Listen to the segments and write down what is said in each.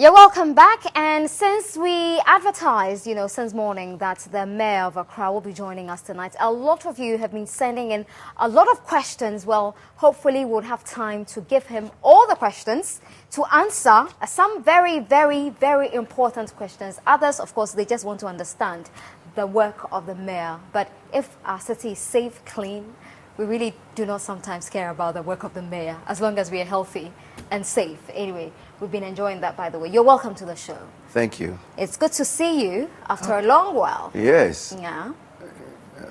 You're welcome back, and since we advertised, since morning that the mayor of Accra will be joining us tonight, a lot of you have been sending in a lot of questions. Well, hopefully we'll have time to give him all the questions to answer some very, very, very important questions. Others, of course, they just want to understand the work of the mayor. But if our city is safe, clean, we really do not sometimes care about the work of the mayor, as long as we are healthy and safe. Anyway, we've been enjoying that, by the way. You're welcome to the show. Thank you. It's good to see you after a long while. Yes. Yeah.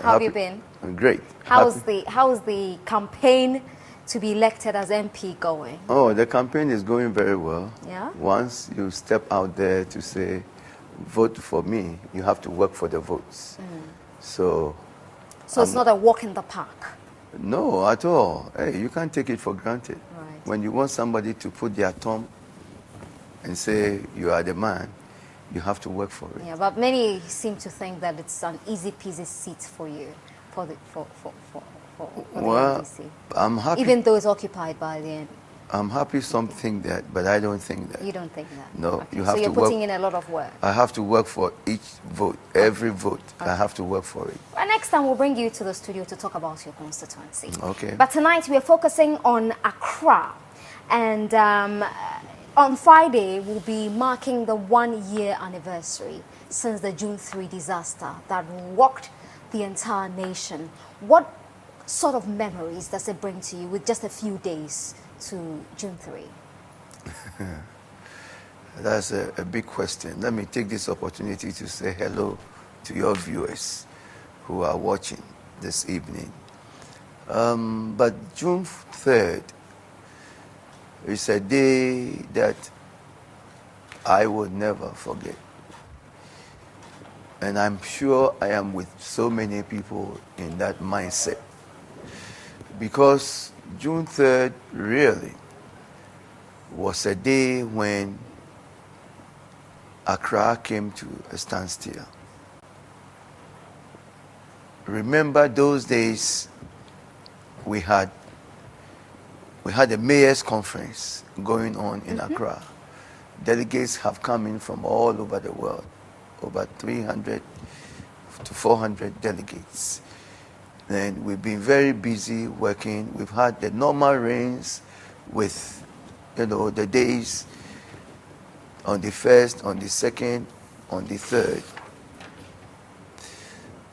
How have you been? Great. How's the campaign to be elected as MP going? Oh, the campaign is going very well. Yeah. Once you step out there to say, vote for me, you have to work for the votes. So it's not a walk in the park. no, at all. Hey, you can't take it for granted. Right. When you want somebody to put their thumb and say you are the man, you have to work for it. Yeah, but many seem to think that it's an easy peasy seat for you, for the Well, NDC. I'm happy. Even though it's occupied by the I'm happy some think that, but I don't think that. You don't think that? No, Okay. you have So you're to work. putting in a lot of work. I have to work for each vote, every vote. I have to work for it. Well, next time we'll bring you to the studio to talk about your constituency. Okay. But tonight we're focusing on Accra. And on Friday we'll be marking the 1-year anniversary since the June 3 disaster that rocked the entire nation. What sort of memories does it bring to you with just a few days to June 3? That's a big question. Let me take this opportunity to say hello to your viewers who are watching this evening. But June 3rd is a day that I will never forget. And I'm sure I am with so many people in that mindset. Because June 3rd really was a day when Accra came to a standstill. Remember those days we had a mayor's conference going on in Accra. Delegates have come in from all over the world, over 300 to 400 delegates. And we've been very busy working. We've had the normal rains with, the days on the 1st, on the 2nd, on the 3rd.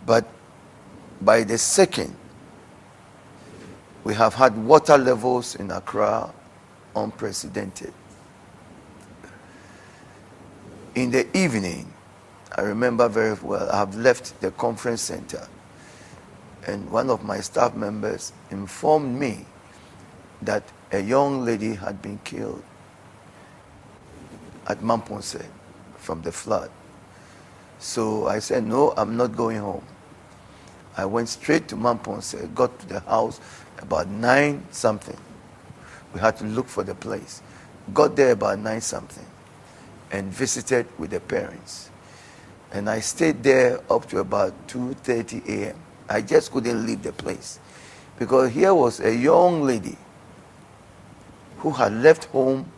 But by the 2nd, we have had water levels in Accra unprecedented. In the evening, I remember very well, I have left the conference center, and one of my staff members informed me that a young lady had been killed at Mamponse from the flood. So I said, no, I'm not going home. I went straight to Mamponse, got to the house about 9 something. We had to look for the place. Got there about 9 something and visited with the parents. And I stayed there up to about 2:30 a.m. I just couldn't leave the place because here was a young lady who had left home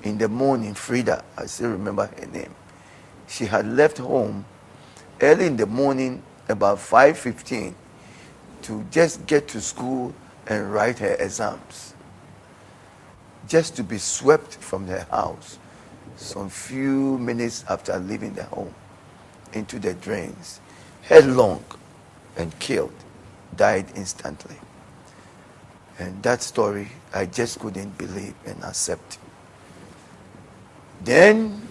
in the morning. Frida, I still remember her name. She had left home early in the morning, about 5:15, to just get to school and write her exams, just to be swept from her house some few minutes after leaving the home into the drains, headlong, and killed, died instantly. And that story, I just couldn't believe and accept. Then,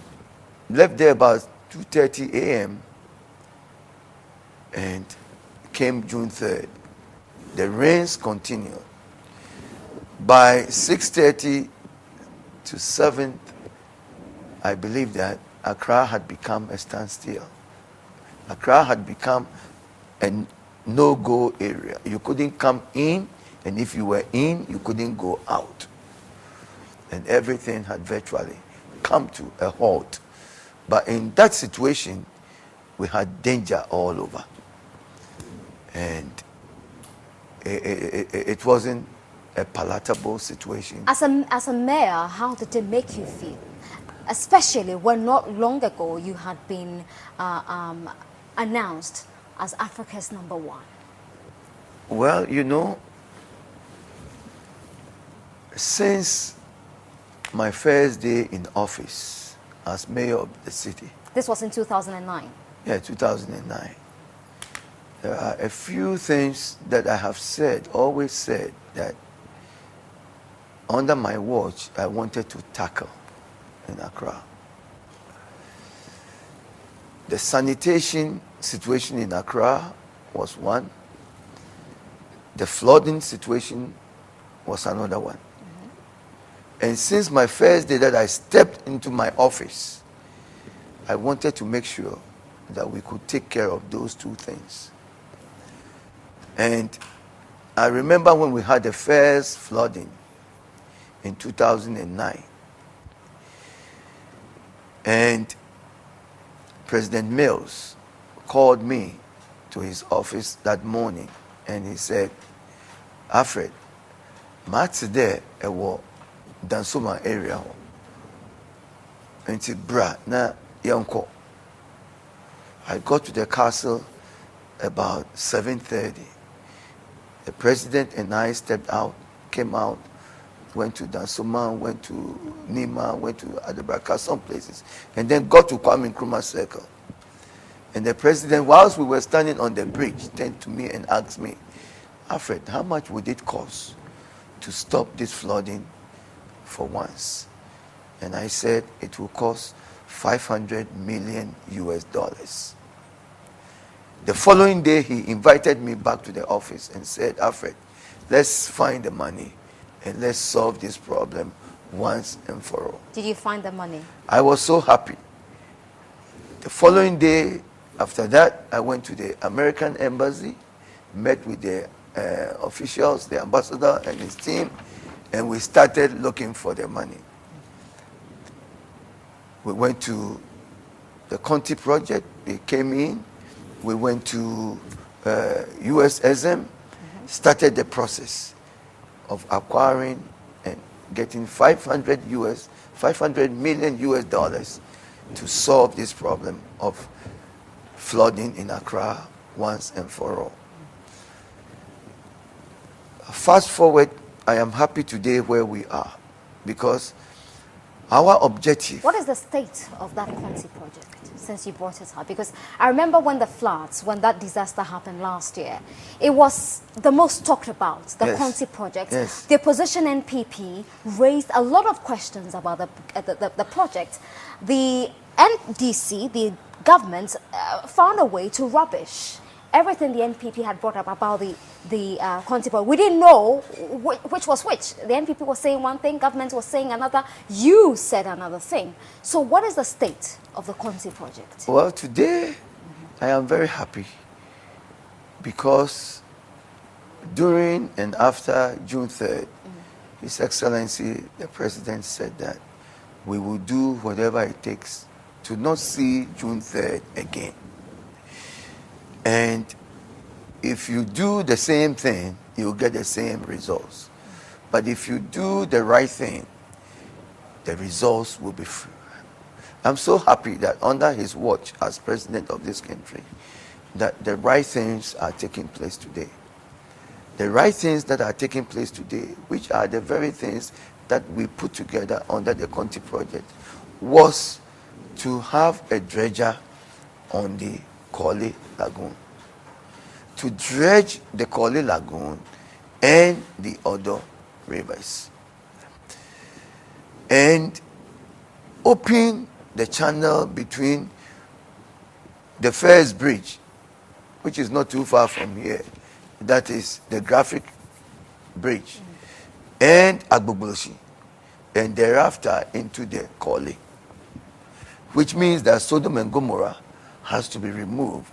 left there about 2:30 a.m. and came June 3rd. The rains continued. By 6:30 to 7, I believe that Accra had become a standstill. Accra had become a no-go area. You couldn't come in, and if you were in, you couldn't go out. And everything had virtually come to a halt. But in that situation, we had danger all over. And it wasn't a palatable situation. As a mayor, how did it make you feel? especially when not long ago you had been announced as Africa's #1? Well, you know, since my first day in office as mayor of the city, This was in 2009. yeah, 2009, there are a few things that I have said, always said, that under my watch I wanted to tackle in Accra. The sanitation situation in Accra was one. The flooding situation was another one. And since my first day that I stepped into my office, I wanted to make sure that we could take care of those two things. And I remember when we had the first flooding in 2009, and President Mills called me to his office that morning, and he said, Alfred, Matt's there at Dansoma area. And he bra na yanko. I got to the castle about 7:30. The president and I stepped out, came out, went to Dansoma, went to Nima, went to Adebraka, some places, and then got to Kwame Nkrumah Circle. And the president, whilst we were standing on the bridge, turned to me and asked me, Alfred, how much would it cost to stop this flooding for once? And I said it will cost $500 million US. The following day, he invited me back to the office and said, Alfred, let's find the money and let's solve this problem once and for all. Did you find the money? I was so happy. The following day, after that, I went to the American embassy, met with the officials, the ambassador and his team, and we started looking for the money. We went to the Conti project, they came in. We went to USSM, started the process of acquiring and getting $500 million US to solve this problem of flooding in Accra once and for all. Fast forward, I am happy today where we are, because our objective... What is the state of that Conti project, since you brought it up? Because I remember when the floods, when that disaster happened last year, it was the most talked about, the Yes. Conti project. Yes. The opposition NPP raised a lot of questions about the project. The NDC, the government, found a way to rubbish everything the NPP had brought up about the Conti project. We didn't know which was which. The NPP was saying one thing, government was saying another, you said another thing. So what is the state of the Conti project? Well, today I am very happy, because during and after June 3rd, His Excellency the President said that we will do whatever it takes to not see June 3rd again. And if you do the same thing, you'll get the same results. But if you do the right thing, the results will be free. I'm so happy that under his watch as president of this country, that the right things are taking place today. The right things that are taking place today, which are the very things that we put together under the Conti project, was to have a dredger on the Korle Lagoon, to dredge the Korle Lagoon and the other rivers, and open the channel between the first bridge, which is not too far from here, that is the Graphic Bridge, and Agbogbosi, and thereafter into the Korle, which means that Sodom and Gomorrah has to be removed,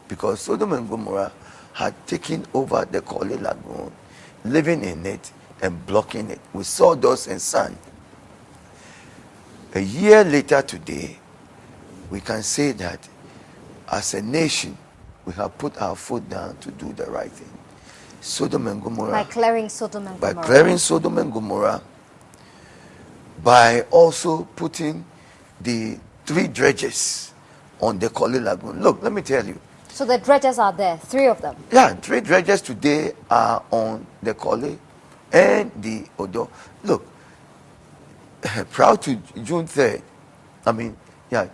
because Sodom and Gomorrah had taken over the Korle Lagoon, living in it and blocking it with sawdust and sand. A year later today, we can say that as a nation, we have put our foot down to do the right thing. Sodom and Gomorrah. By clearing Sodom and Gomorrah. By clearing Sodom and Gomorrah, by also putting the 3 dredges on the Korle Lagoon. Look, let me tell you. So the dredges are there, 3 of them. Yeah, 3 dredges today are on the Korle and the Odo. Look, prior to June 3rd, I mean, yeah,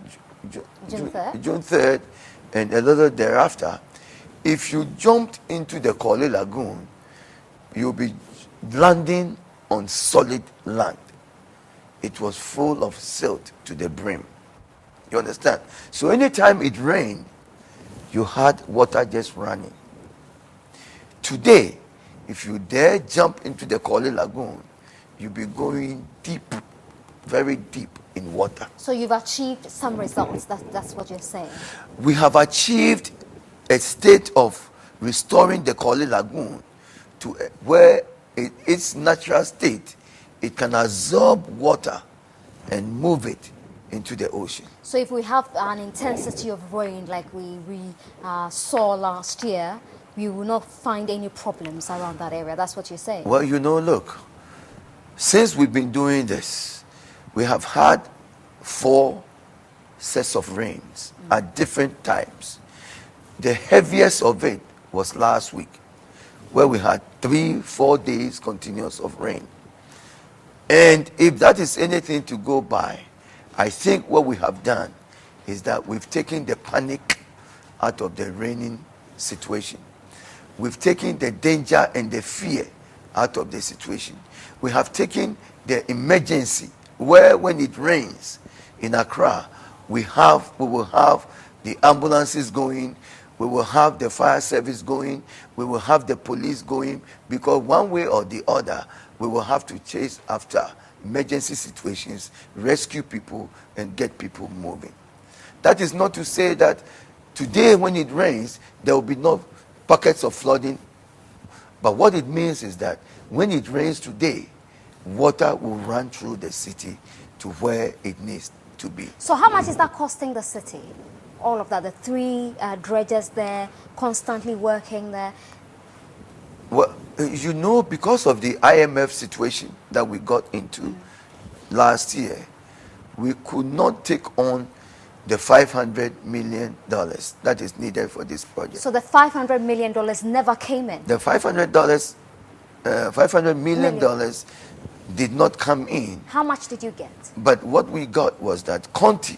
June 3rd? June 3rd and a little thereafter, if you jumped into the Korle Lagoon, you'll be landing on solid land. It was full of silt to the brim. You understand? So anytime it rained, you had water just running. Today, if you dare jump into the Korle Lagoon, you'll be going deep, very deep in water. So you've achieved some results. That's what you're saying. We have achieved a state of restoring the Korle Lagoon to where its natural state, it can absorb water and move it into the ocean. So if we have an intensity of rain like we saw last year, we will not find any problems around that area. That's what you're saying. Well, you know, look, since we've been doing this, we have had 4 sets of rains at different times. The heaviest of it was last week, where we had 3-4 days continuous of rain. And if that is anything to go by, I think what we have done is that we've taken the panic out of the raining situation. We've taken the danger and the fear out of the situation. We have taken the emergency where when it rains in Accra, we will have the ambulances going, we will have the fire service going, we will have the police going, because one way or the other, we will have to chase after emergency situations, rescue people, and get people moving. That is not to say that today when it rains, there will be no pockets of flooding. But what it means is that when it rains today, water will run through the city to where it needs to be. So how much is that costing the city? All of that, the 3 dredges there, constantly working there. Well, you know, because of the IMF situation that we got into last year, we could not take on the $500 million that is needed for this project. So the $500 million never came in? The $500 million did not come in. How much did you get? But what we got was that Conti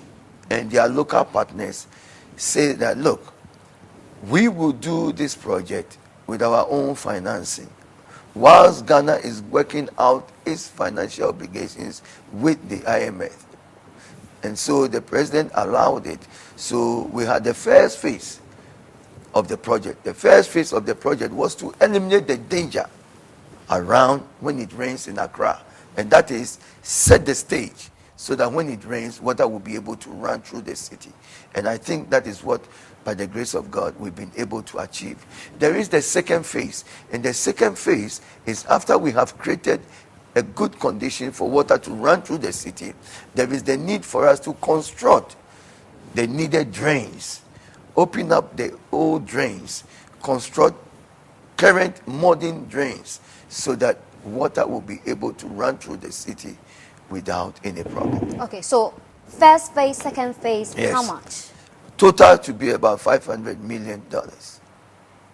and their local partners say that, look, we will do this project with our own financing, whilst Ghana is working out its financial obligations with the IMF. And so the president allowed it. So we had the first phase of the project. The first phase of the project was to eliminate the danger around when it rains in Accra. And that is set the stage so that when it rains, water will be able to run through the city. And I think that is what, by the grace of God, we've been able to achieve. There is the second phase. And the second phase is after we have created a good condition for water to run through the city, there is the need for us to construct the needed drains, open up the old drains, construct current modern drains so that water will be able to run through the city without any problem. Okay, so first phase, second phase, Yes. how much? Total to be about $500 million.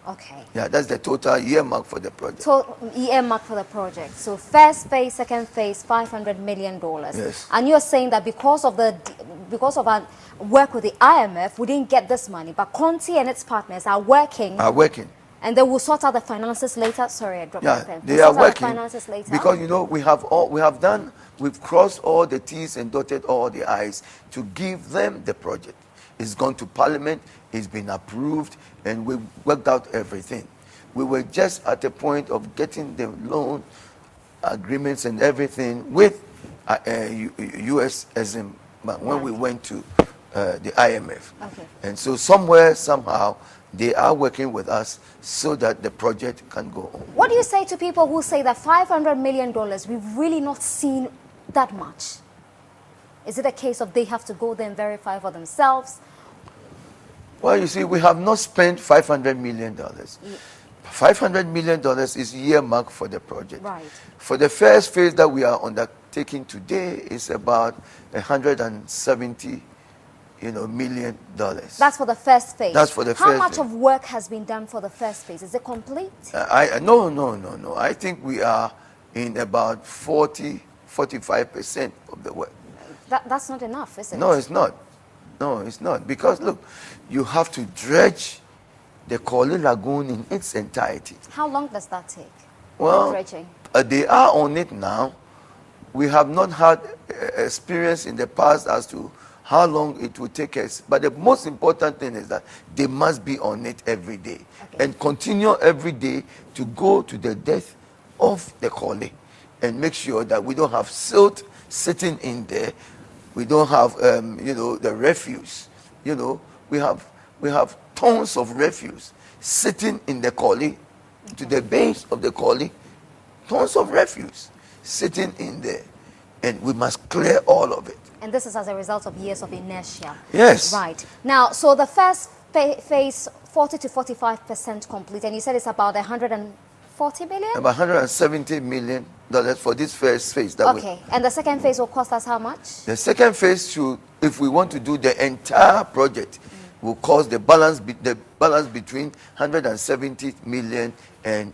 Okay. Yeah, that's the total earmark for the project. So earmark for the project. So first phase, second phase, $500 million. Yes. And you're saying that because of our work with the IMF, we didn't get this money, but Conti and its partners are working. And they will sort out the finances later. Sorry, I dropped my Yeah, pen. they We'll are sort out working the finances later. because you know we've crossed all the T's and dotted all the I's to give them the project. It's gone to Parliament, it's been approved, and we worked out everything. We were just at the point of getting the loan agreements and everything with US Exim Bank when we went to the IMF. Okay. And so somewhere, somehow, they are working with us so that the project can go on. What do you say to people who say that $500 million, we've really not seen that much? Is it a case of they have to go there and verify for themselves? Well, you see, we have not spent $500 million. $500 million is earmarked for the project. Right. For the first phase that we are taking today is about $170 million. That's for the first phase. That's for the How first much phase. of work has been done for the first phase? Is it complete? No. I think we are in about 45% of the work. That's not enough, is it? No, it's not. No, it's not. Because look, you have to dredge the Korle Lagoon in its entirety. How long does that take? Well, dredging? They are on it now. We have not had experience in the past as to how long it will take us. But the most important thing is that they must be on it every day. Okay. And continue every day to go to the depth of the Korle and make sure that we don't have silt sitting in there. We don't have, the refuse. We have tons of refuse sitting in the Korle, to the base of the Korle, tons of refuse sitting in there. And we must clear all of it. And this is as a result of years of inertia. Yes. Right. Now, so the first phase, 40 to 45% complete, and you said it's about 140 million? About $170 million for this first phase. Okay. And the second phase will cost us how much? The second phase should, if we want to do the entire project, will cost the balance between 170 million and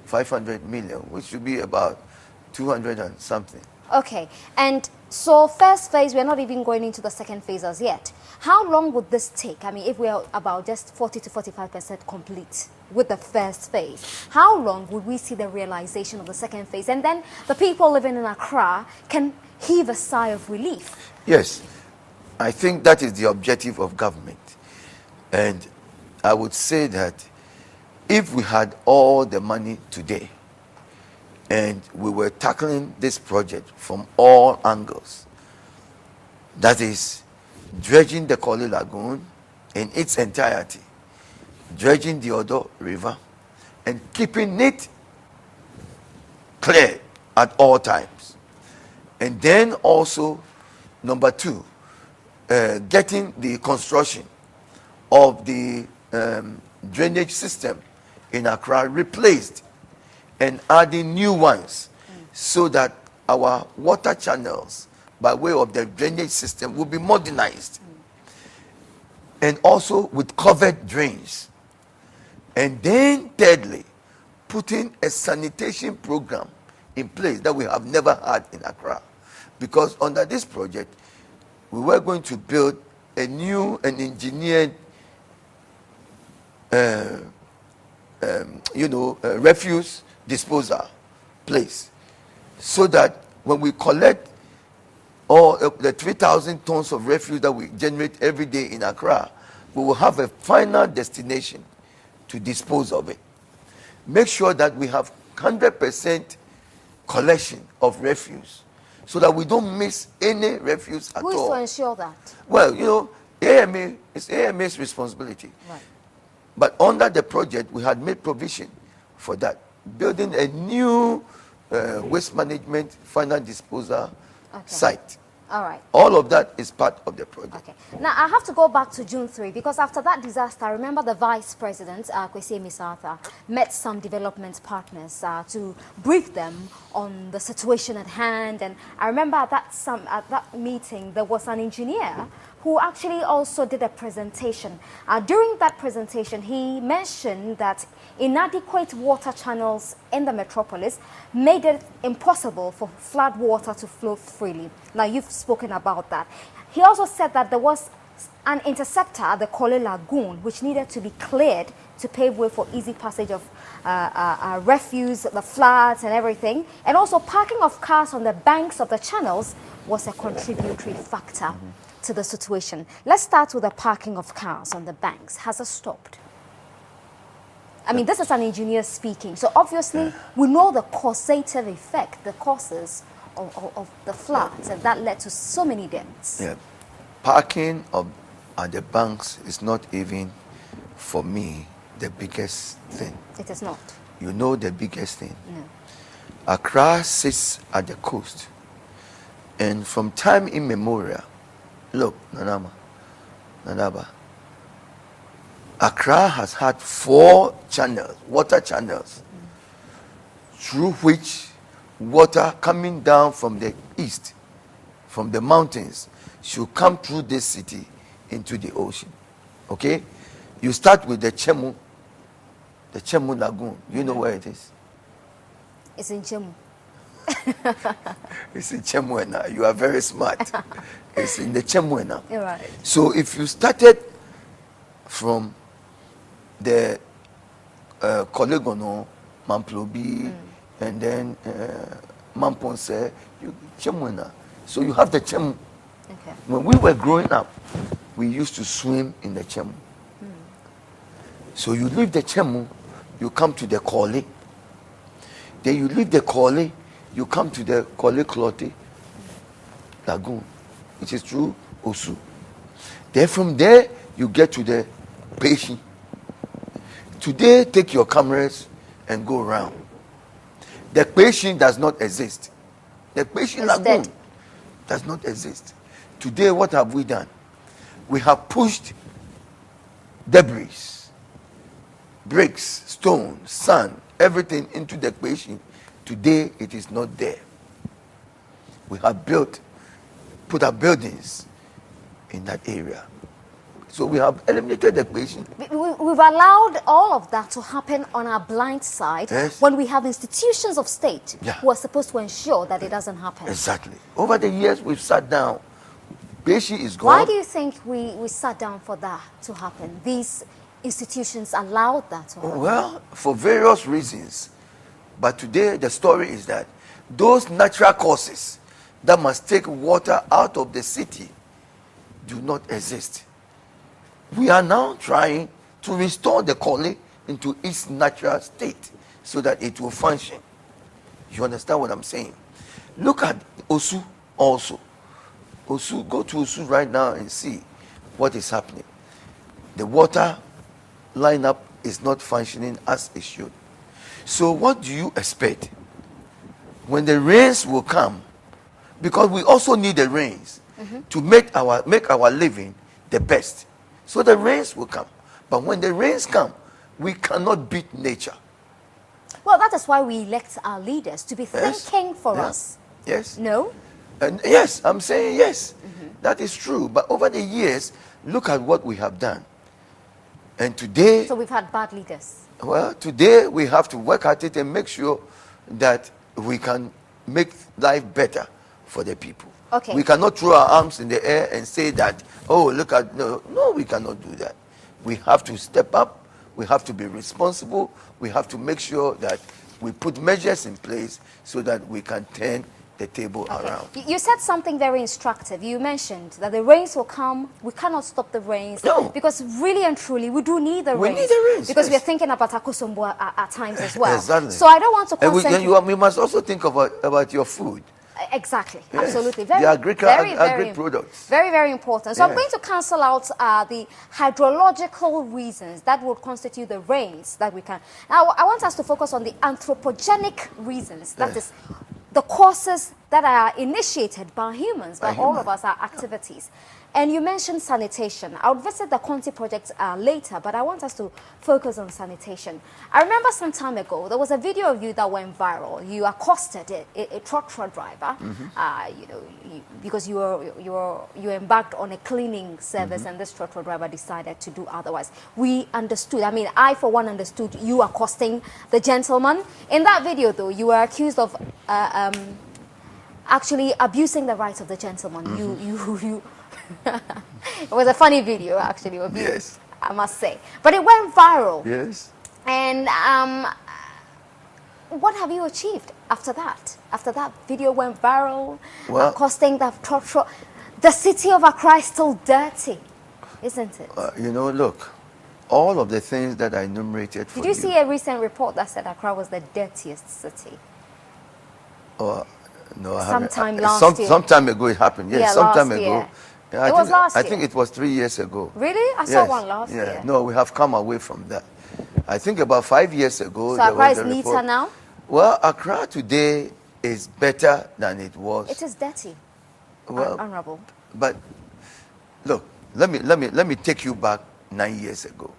500 million, which should be about 200 and something. Okay. And so first phase, we're not even going into the second phase as yet. How long would this take? I mean, if we are about just 40 to 45% complete with the first phase, how long would we see the realization of the second phase? And then the people living in Accra can heave a sigh of relief. Yes, I think that is the objective of government. And I would say that if we had all the money today and we were tackling this project from all angles, that is, dredging the Korle Lagoon in its entirety, dredging the Odo River, and keeping it clear at all times. And then also, number two, getting the construction of the drainage system in Accra replaced and adding new ones so that our water channels by way of the drainage system will be modernized. And also with covered drains. And then thirdly, putting a sanitation program in place that we have never had in Accra. Because under this project, we were going to build a new and engineered refuse disposal place, so that when we collect all the 3,000 tons of refuse that we generate every day in Accra, we will have a final destination to dispose of it. Make sure that we have 100% collection of refuse so that we don't miss any refuse at all. Who is to ensure that? Well, AMA, it's AMA's responsibility. Right. But under the project, we had made provision for that, building a new waste management final disposal site. All right. All of that is part of the project. Okay. Now, I have to go back to June 3 because after that disaster, I remember the Vice President, Kwesi Misartha, met some development partners to brief them on the situation at hand. And I remember at that meeting, there was an engineer who actually also did a presentation. During that presentation, he mentioned that inadequate water channels in the metropolis made it impossible for flood water to flow freely. Now, you've spoken about that. He also said that there was an interceptor at the Korle Lagoon which needed to be cleared to pave way for easy passage of refuse, the floods and everything. And also parking of cars on the banks of the channels was a contributory factor to the situation. Let's start with the parking of cars on the banks. Has it stopped? I mean, this is an engineer speaking. So obviously, we know the causative effect, the causes of the floods, and that led to so many deaths. Yeah. Parking at the banks is not even, for me, the biggest thing. It is not. You know the biggest thing? No. Accra sits at the coast. And from time immemorial, look, Nanaba, Accra has had 4 channels, water channels, through which water coming down from the east, from the mountains, should come through this city into the ocean. Okay? You start with the Chemu Lagoon. You know where it is? It's in Chemu. It's in Chemuena. You are very smart. It's in the Chemuena. You're right. So if you started from the Kolegono, Mamplobi, and then Mamponse, Chemuena. So you have the Chemu. Okay. When we were growing up, we used to swim in the Chemu. So you leave the Chemu, you come to the Kole. Then you leave the Kole, you come to the Kole Klote Lagoon, which is through Osu. Then from there, you get to the Peshi. Today, take your cameras and go around. The Peshi does not exist. The Peshi Lagoon dead. does not exist. Today, what have we done? We have pushed debris, bricks, stone, sand, everything into the Peshi. Today, it is not there. We have put our buildings in that area. So we have eliminated the Peshi. We've allowed all of that to happen on our blind side Yes. when we have institutions of state Yeah. who are supposed to ensure that it doesn't happen. Exactly. Over the years, we've sat down. Peshi is gone. Why do you think we sat down for that to happen? These institutions allowed that to happen. Well, for various reasons. But today, the story is that those natural causes that must take water out of the city do not exist. We are now trying to restore the Kole into its natural state so that it will function. You understand what I'm saying? Look at Osu also. Osu, go to Osu right now and see what is happening. The water lineup is not functioning as it should. So what do you expect? When the rains will come, because we also need the rains to make our living the best. So the rains will come. But when the rains come, we cannot beat nature. Well, that is why we elect our leaders to be Yes. thinking for Yeah. us. Yes. No? And yes, I'm saying yes. That is true. But over the years, look at what we have done. And today, So we've had bad leaders. well, today we have to work at it and make sure that we can make life better for the people. Okay. We cannot throw our arms in the air and say that, oh, look at, no, we cannot do that. We have to step up. We have to be responsible. We have to make sure that we put measures in place so that we can turn the table around. You said something very instructive. You mentioned that the rains will come. We cannot stop the rains. No. Because really and truly, we do need the We rains. need the rains, Because yes. we are thinking about Akosombo at times as well. Exactly. So I don't want to And concentrate. we must also think about your food. Exactly, Yes. absolutely. The agri products. Very, very important. So I'm Yes. going to cancel out the hydrological reasons that would constitute the rains that we can. Now, I want us to focus on the anthropogenic reasons. That Yes. is the causes that are initiated by humans, by all of us, our activities. And you mentioned sanitation. I'll visit the Conti project later, but I want us to focus on sanitation. I remember some time ago, there was a video of you that went viral. You accosted a trotro driver, because you embarked on a cleaning service, and this trotro driver decided to do otherwise. We understood. I mean, I for one understood you accosting the gentleman. In that video, though, you were accused of actually abusing the rights of the gentleman. You it was a funny video, actually, of you, Yes. I must say. But it went viral. Yes. And what have you achieved after that? After that video went viral, Well- costing the city of Accra is still dirty, isn't it? Look, all of the things that I enumerated for Did you see a recent report that said Accra was the dirtiest city? No, I haven't. Sometime last year. Some time ago it happened. Yes, Yeah, sometime last ago. year. Yeah, It was last I think year. it was 3 years ago. Really? I saw Yes, one last yeah. year. No, we have come away from that. I think about 5 years ago. So there Accra was is a neater report. now? Well, Accra today is better than it was. It is dirty, Well, honorable. But look, let me take you back 9 years ago.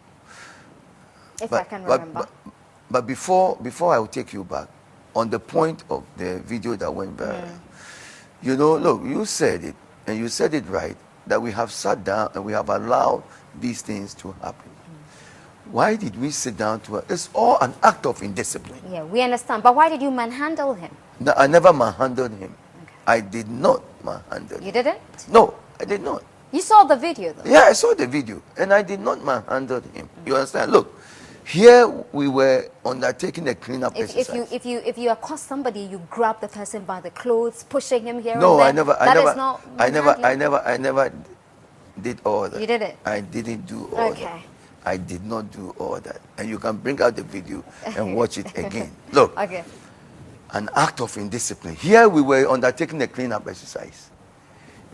If I can remember. But before I will take you back, on the point of the video that went viral. You know, look, you said it, and you said it right, that we have sat down and we have allowed these things to happen. Why did we sit down to it? It's all an act of indiscipline. Yeah, we understand. But why did you manhandle him? No, I never manhandled him. I did not manhandle him. You didn't? No, I did not. You saw the video, though. Yeah, I saw the video, and I did not manhandle him. You understand? Look, here we were undertaking a cleanup exercise. If you accost somebody, you grab the person by the clothes, pushing him here No, and there. I never did all that. You didn't? I didn't do all that. I did not do all that. And you can bring out the video and watch it again. Look, an act of indiscipline. Here we were undertaking a cleanup exercise.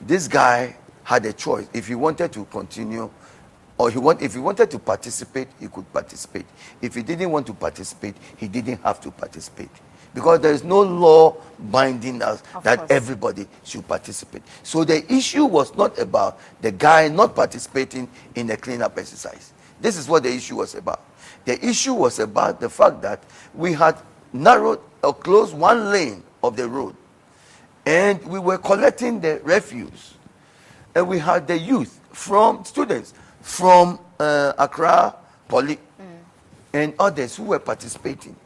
This guy had a choice. If he wanted to continue, or if he wanted to participate, he could participate. If he didn't want to participate, he didn't have to participate. Because there is no law binding us that everybody should participate. So the issue was not about the guy not participating in the cleanup exercise. This is what the issue was about. The issue was about the fact that we had narrowed or closed one lane of the road, and we were collecting the refuse. And we had the youth students from Accra, Poly, and others who were participating.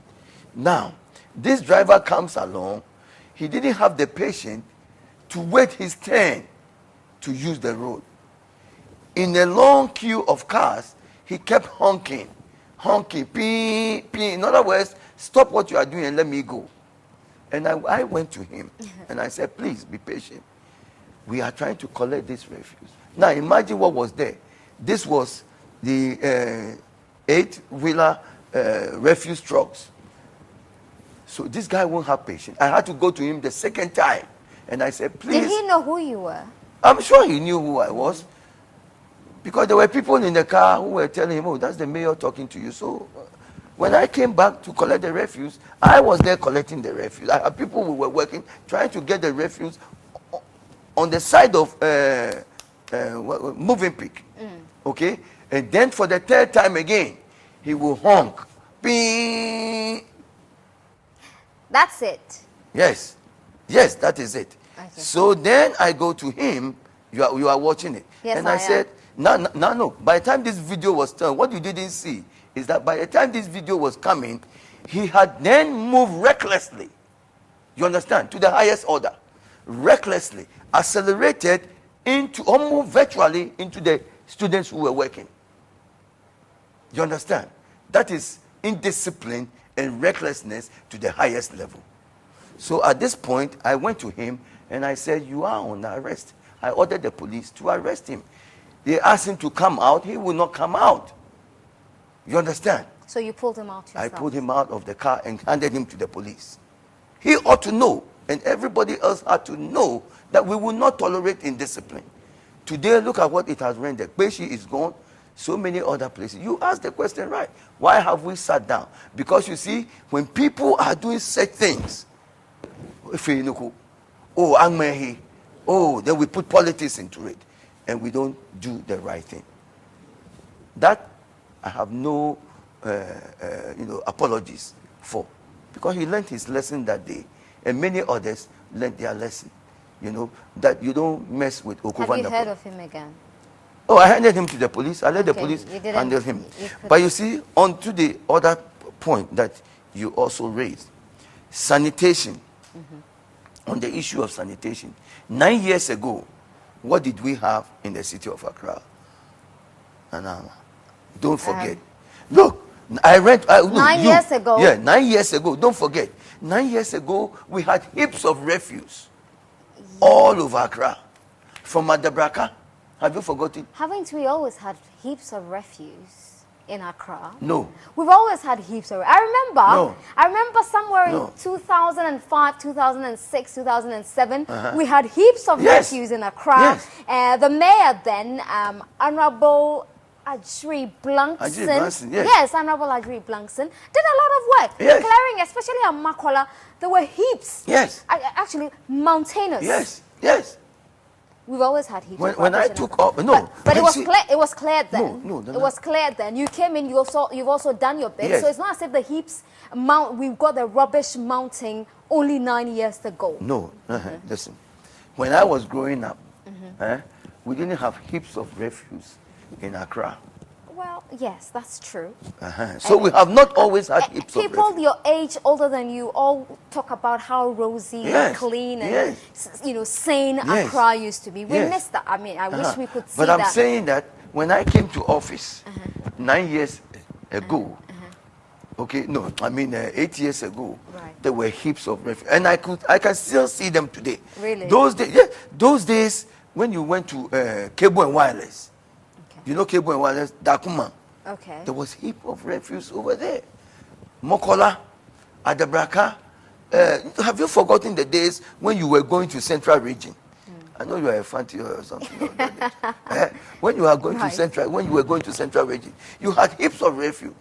Now, this driver comes along. He didn't have the patience to wait his turn to use the road. In a long queue of cars, he kept honking, pee, pee. In other words, stop what you are doing and let me go. And I went to him and I said, please be patient. We are trying to collect this refuse. Now imagine what was there. This was the 8-wheeler refuse trucks. So this guy won't have patience. I had to go to him the second time. And I said, please. Did he know who you were? I'm sure he knew who I was. Because there were people in the car who were telling him, oh, that's the mayor talking to you. So when I came back to collect the refuse, I was there collecting the refuse. I had people who were working, trying to get the refuse on the side of moving pick. Okay? And then for the third time again, he will honk. Bing. That's it. Yes. Yes, that is it. Okay. So then I go to him. You are watching it. Yes, and I said, no. By the time this video was done, what you didn't see is that by the time this video was coming, he had then moved recklessly. You understand? To the highest order. Recklessly. Accelerated into, almost virtually, into the students who were working. You understand? That is indiscipline and recklessness to the highest level. So at this point, I went to him and I said, you are on arrest. I ordered the police to arrest him. They asked him to come out. He would not come out. You understand? So you pulled him out yourself? I pulled him out of the car and handed him to the police. He ought to know, and everybody else had to know, that we will not tolerate indiscipline. Today, look at what it has rendered. Beshi is gone. So many other places. You asked the question right. Why have we sat down? Because you see, when people are doing such things, then we put politics into it, and we don't do the right thing. That I have no apologies for, because he learned his lesson that day, and many others learned their lesson. That you don't mess with Okuva. Have you heard of him again? Oh, I handed him to the police. I let the police handle him. But you see, on to the other point that you also raised, sanitation. On the issue of sanitation, 9 years ago, what did we have in the city of Accra? And don't forget. Look, I read. 9 years ago? Yeah, 9 years ago. Don't forget. 9 years ago, we had heaps of refuse all over Accra. From Madabraka. Have you forgotten? Haven't we always had heaps of refuse in Accra? No. We've always had heaps of. I remember somewhere in 2005, 2006, 2007, we had heaps of refuse in Accra. Yes. The mayor then, Honorable Ajri Blankson. Yes, Honorable Ajri Blankson did a lot of work. Clearing, especially at Makola, there were heaps. Yes. Actually, mountainous. Yes. Yes. We've always had heaps of When I rubbish in took Accra. off, no. But it you was see- clear. It was cleared then. No, It was cleared then. You came in. You've also done your bit. Yes. So it's not as if the heaps mount. We've got the rubbish mounting only 9 years ago. No, listen. When I was growing up, we didn't have heaps of refuse in Accra. Well, yes, that's true. So we have not always had heaps of People refuse. your age, older than you, all talk about how rosy and Yes, clean and yes. sane Yes. Accra used to be. We Yes. missed that. I mean, I wish we could see But I'm that. saying that when I came to office 9 years ago, okay, no, I mean 8 years ago, Right. there were heaps of refuse, and I can still see them today. Really? Those days when you went to Cable and Wireless, Okay. you know Cable and Wireless, Dakuma, Okay. there was heap of refuse over there. Mokola, Adabraka. Have you forgotten the days when you were going to Central Region? I know you are a fancy or something. When you are going Right. to Central, when you were going to Central Region, you had heaps of refuse,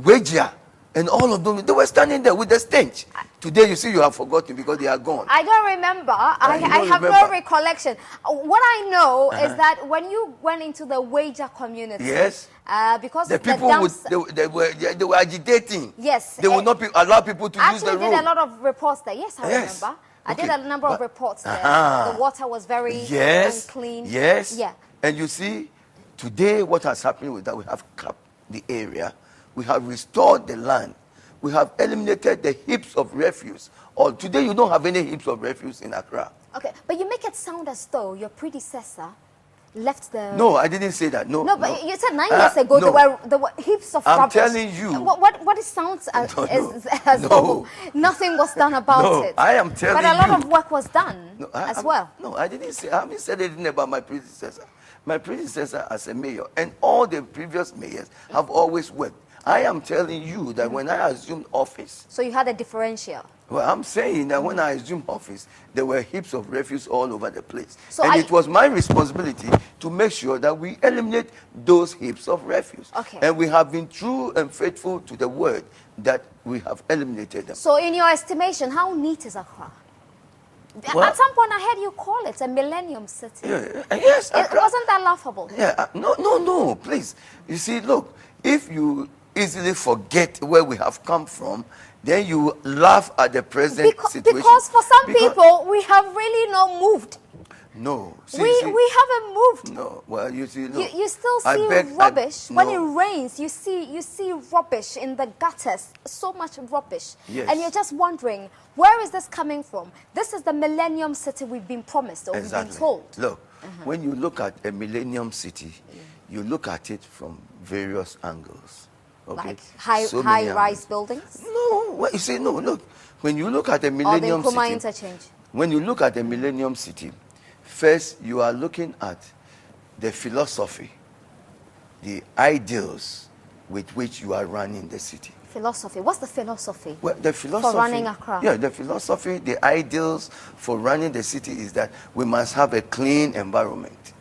Wejia, and all of them. They were standing there with the stench. Today, you see, you have forgotten because they are gone. I don't remember. I you don't have no remember. recollection. What I know is that when you went into the Wager community, Yes. because The people dumps, they were agitating. Yes, They would not allow people to use actually the did road. a lot of reports there. Yes, I Yes. remember. I did Okay. a number of But- reports there. Uh-huh. The water was very Yes. unclean. Yes. Yeah. And you see, today what has happened with that, we have capped the area, we have restored the land, we have eliminated the heaps of refuse. Or today you don't have any heaps of refuse in Accra. Okay, but you make it sound as though your predecessor left the. No, I didn't say that. No. No, but you said 9 years ago no. there were heaps of I'm rubbish. telling you. What it sounds as, No, no. as No. though nothing was done about No, it. I am telling But a lot you. of work was done No, as well. No, I didn't say. I haven't said anything about my predecessor. My predecessor as a mayor and all the previous mayors have always worked. I am telling you that when I assumed office, So you had a differential. well, I'm saying that when I assumed office, there were heaps of refuse all over the place. So and I- it was my responsibility to make sure that we eliminate those heaps of refuse. Okay. And we have been true and faithful to the word that we have eliminated them. So in your estimation, how neat is Accra? Well- At some point I heard you call it a millennium city. Yes, Accra. Wasn't that laughable? Yeah, no, please. You see, look, if you easily forget where we have come from, then you laugh at the present situation. Because for some Because- people, we have really not moved. No. See, We haven't moved. No, well, you see, look. You still I see beg- rubbish. When it no. rains, you see rubbish in the gutters. So much rubbish. Yes. And you're just wondering, where is this coming from? This is the millennium city we've been promised or we've been told. Look, when you look at a millennium city, you look at it from various angles. Okay? Like So many high-rise angles. buildings? No, well, you say no. Look, when you look at a Or the millennium Nkrumah city, interchange? when you look at a millennium city, first you are looking at the philosophy, the ideals with which you are running the city. Philosophy. What's the philosophy? Well, the philosophy running Accra? Yeah, the philosophy, the ideals for running the city is that we must have a clean environment.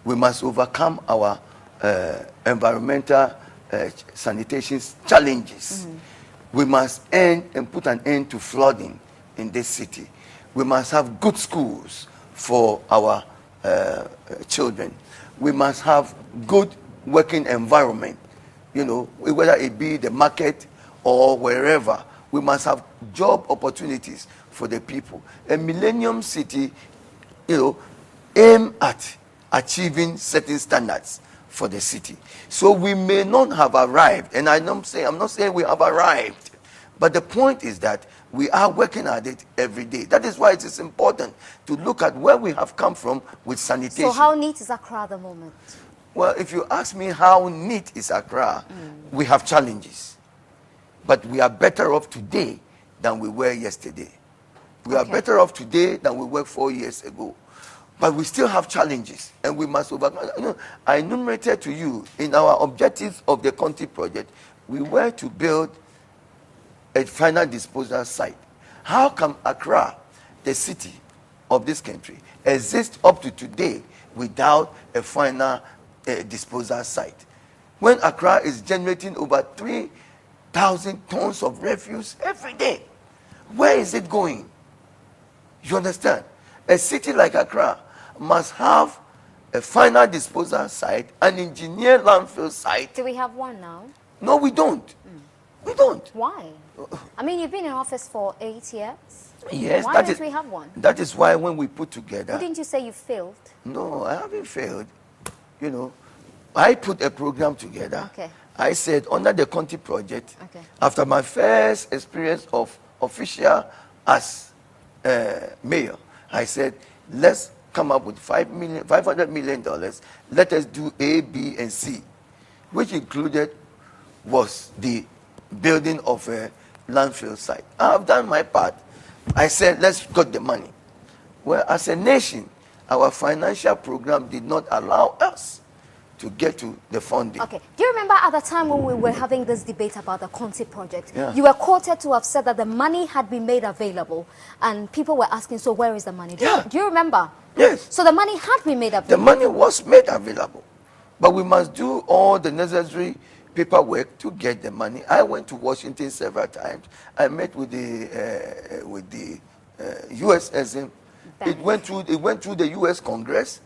We must overcome our environmental sanitation challenges. We must end and put an end to flooding in this city. We must have good schools for our children. We must have good working environment. You know, whether it be the market or wherever, we must have job opportunities for the people. A millennium city, you know, aim at achieving certain standards for the city. So we may not have arrived, and I'm not saying we have arrived, but the point is that we are working at it every day. That is why it is important to look at where we have come from with sanitation. So how neat is Accra at the moment? Well, if you ask me how neat is Accra, we have challenges. But we are better off today than we were yesterday. We are Okay. better off today than we were 4 years ago. But we still have challenges, and we must overcome. You know, I enumerated to you in our objectives of the Conti project, we were to build a final disposal site. How come Accra, the city of this country, exists up to today without a final disposal site? When Accra is generating over 3,000 tons of refuse every day, where is it going? You understand? A city like Accra must have a final disposal site, an engineered landfill site. Do we have one now? No, we don't. We don't. Why? I mean, you've been in office for 8 years. Yes, Why that don't is, we have one? that is why when we put together, Didn't you say you failed? no, I haven't failed. You know, I put a program together. Okay. I said under the Conti project, Okay. after my first experience of official as mayor, I said, let's come up with $500 million. Let us do A, B, and C, which included was the building of a landfill site. I have done my part. I said, let's get the money. Well, as a nation, our financial program did not allow us to get to the funding. Okay. Do you remember at the time when we were having this debate about the Conti project? Yeah. You were quoted to have said that the money had been made available, and people were asking, so where is the money? Yeah. Do you remember? Yes. So the money had been made The available. money was made available, but we must do all the necessary paperwork to get the money. I went to Washington several times. I met with the USSM. It went through the US Congress.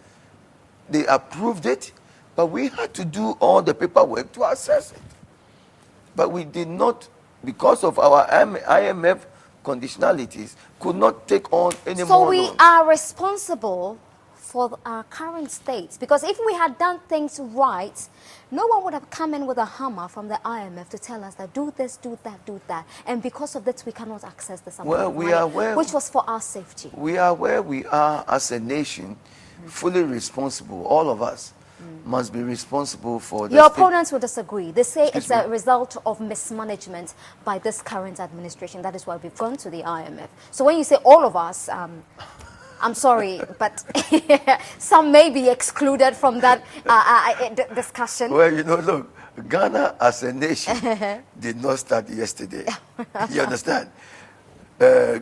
They approved it, but we had to do all the paperwork to access it. But we did not, because of our IMF conditionalities, could not take on any So more we loans. are responsible for our current state, because if we had done things right, no one would have come in with a hammer from the IMF to tell us that do this, do that, do that, and because of this we cannot access this amount Well, of we money, are where- which was for our safety. We are where we are as a nation, fully responsible. All of us must be responsible for the Your state. opponents will disagree. They say it's Excuse a result of mismanagement by this current administration. That is why we've gone to the IMF. So when you say all of us, I'm sorry, but some may be excluded from that discussion. Well, you know, look, Ghana as a nation did not start yesterday. You understand?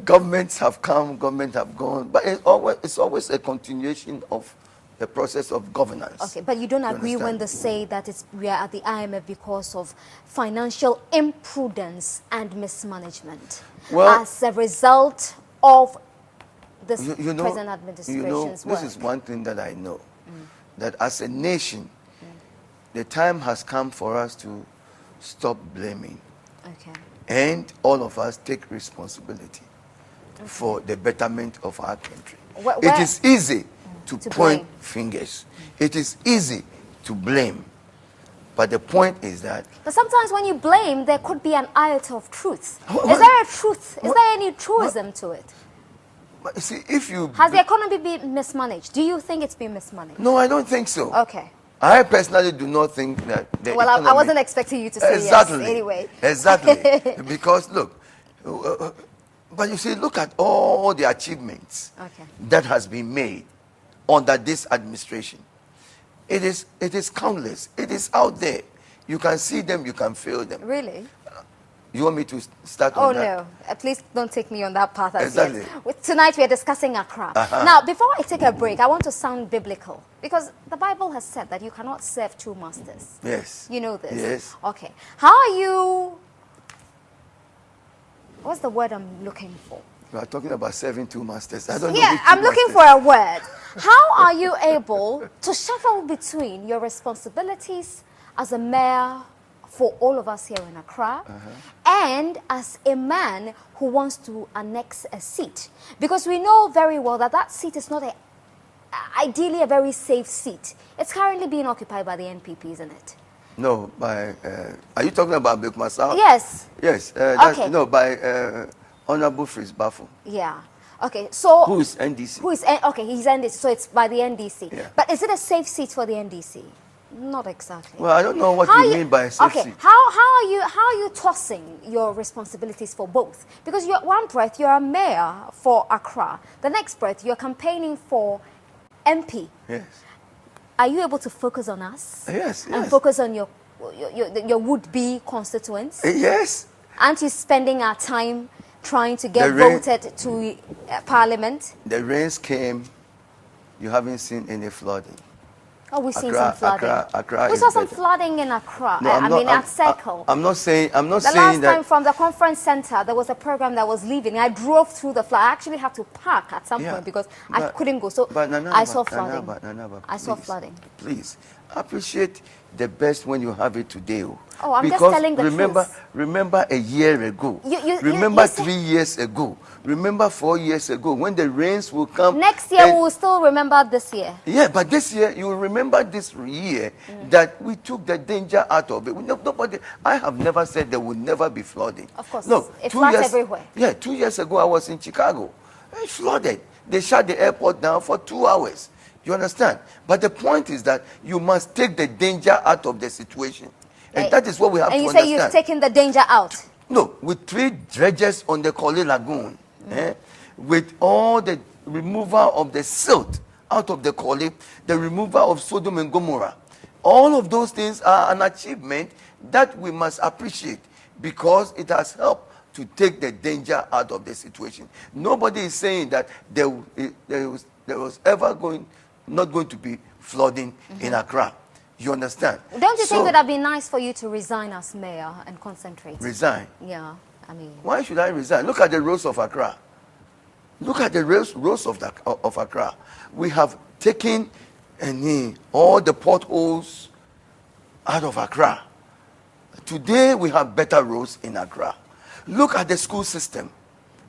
Governments have come, governments have gone, but it's always a continuation of the process of governance. Okay, but you don't agree when they say that we are at the IMF because of financial imprudence and mismanagement Well- as a result of this You know, present administration's work. this is one thing that I know, that as a nation, the time has come for us to stop blaming, Okay. and all of us take responsibility for the betterment of our country. Where- It is easy to To point blame. fingers. It is easy to blame. But the point is that But sometimes when you blame, there could be an iota of truth. What- Is there a truth? Is what- there any truism to it? but you see, if you Has the economy been mismanaged? Do you think it's been mismanaged? no, I don't think so. Okay. I personally do not think that the Well, I economy- wasn't expecting you to say Exactly. yes. Anyway. Exactly. Because look, but you see, look at all the achievements Okay. that has been made under this administration. It is countless. It is out there. You can see them, you can feel them. Really? You want me to start Oh on that? no! Please don't take me on that path. As Exactly. yet. Tonight we are discussing Accra. Now, before I take a break, I want to sound biblical because the Bible has said that you cannot serve two masters. Yes. You know this. Yes. Okay. How are you? What's the word I'm looking for? You are talking about serving two masters. I don't know. Yeah, which two I'm looking for masters. a word. How are you able to shuttle between your responsibilities as a mayor for all of us here in Accra and as a man who wants to annex a seat? Because we know very well that that seat is not ideally a very safe seat. It's currently being occupied by the NPP, isn't it? No, by are you talking about Bek Masao? Yes. Yes. That's, Okay. No, by Honorable Fritz Bafo, Yeah. Okay. So who is NDC. Who is okay? He's NDC, so it's by the NDC. Yeah. But is it a safe seat for the NDC? Not exactly. Well, I don't know what How you mean by safe okay, seat. how are you tossing your responsibilities for both? Because you're one breath you're a mayor for Accra, the next breath you're campaigning for MP. Yes. Are you able to focus on us? Yes. And Yes. focus on your would-be constituents? Yes. Aren't you spending our time trying to get The rain- voted to Parliament? The rains came. You haven't seen any flooding. Oh, we've seen some flooding. Accra we is saw some better. flooding in Accra. No, I mean, at Circle. I'm not saying The last that. time from the conference center, there was a program that was leaving. I drove through the flood. I actually had to park at some point because I couldn't go. So I saw flooding. I saw flooding. Please appreciate the best when you have it today. Oh, I'm because just telling the truth. Remember a year ago. Remember 3 years ago. Remember 4 years ago when the rains will come. Next year we will still remember this year. Yeah, but this year you will remember this year that we took the danger out of it. Nobody. I have never said there will never be flooding. Of course, no, it floods everywhere. Yeah, 2 years ago I was in Chicago. It flooded. They shut the airport down for 2 hours. You understand? But the point is that you must take the danger out of the situation. And that is what we have to understand. And you say you've taken the danger out? No, with 3 dredges on the Korle Lagoon, with all the removal of the silt out of the Korle, the removal of Sodom and Gomorrah. All of those things are an achievement that we must appreciate because it has helped to take the danger out of the situation. Nobody is saying that there was ever not going to be flooding in Accra. You understand? Don't you think that would be nice for you to resign as mayor and concentrate? Resign? Yeah, I mean... Why should I resign? Look at the roads of Accra. Look at the roads of Accra. We have taken all the potholes out of Accra. Today we have better roads in Accra. Look at the school system.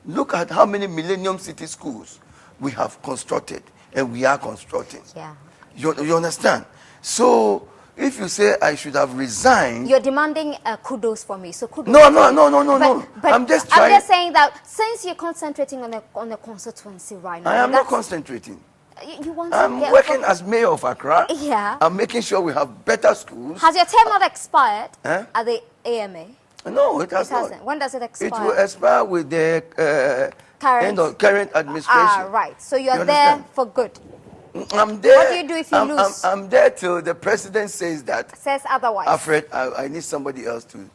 Look at how many Millennium City schools we have constructed and we are constructing. Yeah. You understand? So if you say I should have resigned, you're demanding kudos for me. So kudos. No. But I'm just trying. I'm just saying that since you're concentrating on the constituency right now, I am not concentrating. You want I'm working as mayor of Accra. Yeah. I'm making sure we have better schools. Has your term not expired at the AMA? No, it has not. When does it expire? It will expire with the end of current administration. Right. So you're there for good. I'm there. What do you do if you lose? I'm there till the president says that. Says otherwise. Alfred, I need somebody else to,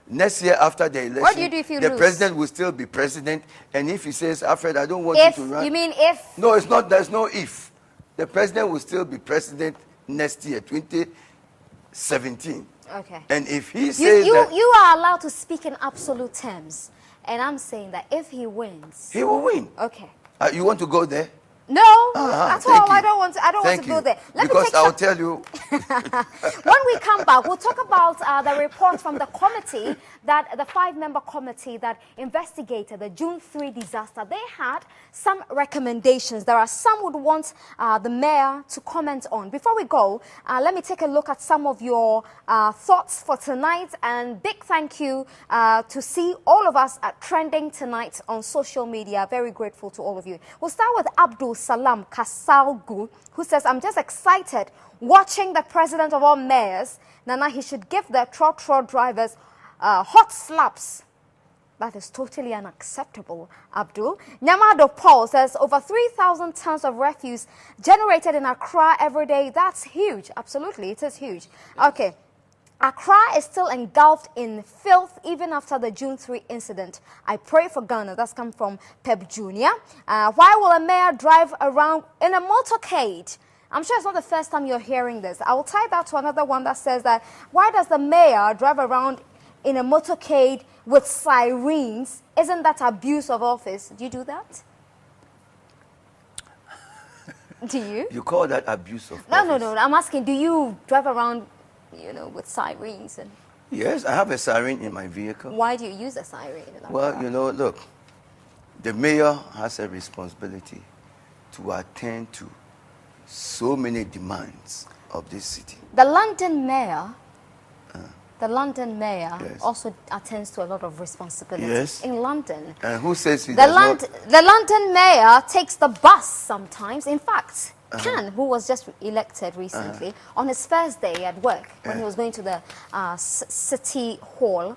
next year after the election. What do you do if you lose? The president will still be president. And if he says, Alfred, I don't want you to run. You mean if? No, it's not. There's no if. The president will still be president next year, 2017. Okay. And if he says you are allowed to speak in absolute terms. And I'm saying that if he wins. He will win. Okay. You want to go there? No, at all. I don't want to go there. Because I'll tell you. When we come back, we'll talk about the report from the committee, the 5-member committee that investigated the June 3 disaster. They had some recommendations. There are some would want the mayor to comment on. Before we go, let me take a look at some of your thoughts for tonight. And big thank you to see all of us trending tonight on social media. Very grateful to all of you. We'll start with Abdul Salam Kasalgu, who says, I'm just excited watching the president of all mayors. Nana, he should give the trotro drivers hot slaps. That is totally unacceptable, Abdul. Nyamado Paul says, over 3,000 tons of refuse generated in Accra every day. That's huge. Absolutely, it is huge. Okay. Accra is still engulfed in filth even after the June 3 incident. I pray for Ghana. That's come from Pep Jr. Why will a mayor drive around in a motorcade? I'm sure it's not the first time you're hearing this. I will tie that to another one that says that, why does the mayor drive around in a motorcade with sirens? Isn't that abuse of office? Do you do that? Do you? You call that abuse of office? No. I'm asking, do you drive around with sirens? Yes, I have a siren in my vehicle. Why do you use a siren? Well, look, the mayor has a responsibility to attend to so many demands of this city. The London mayor yes, also attends to a lot of responsibilities in London. And who says he the London mayor takes the bus sometimes. In fact, Khan, who was just elected recently, on his first day at work, when he was going to the city hall,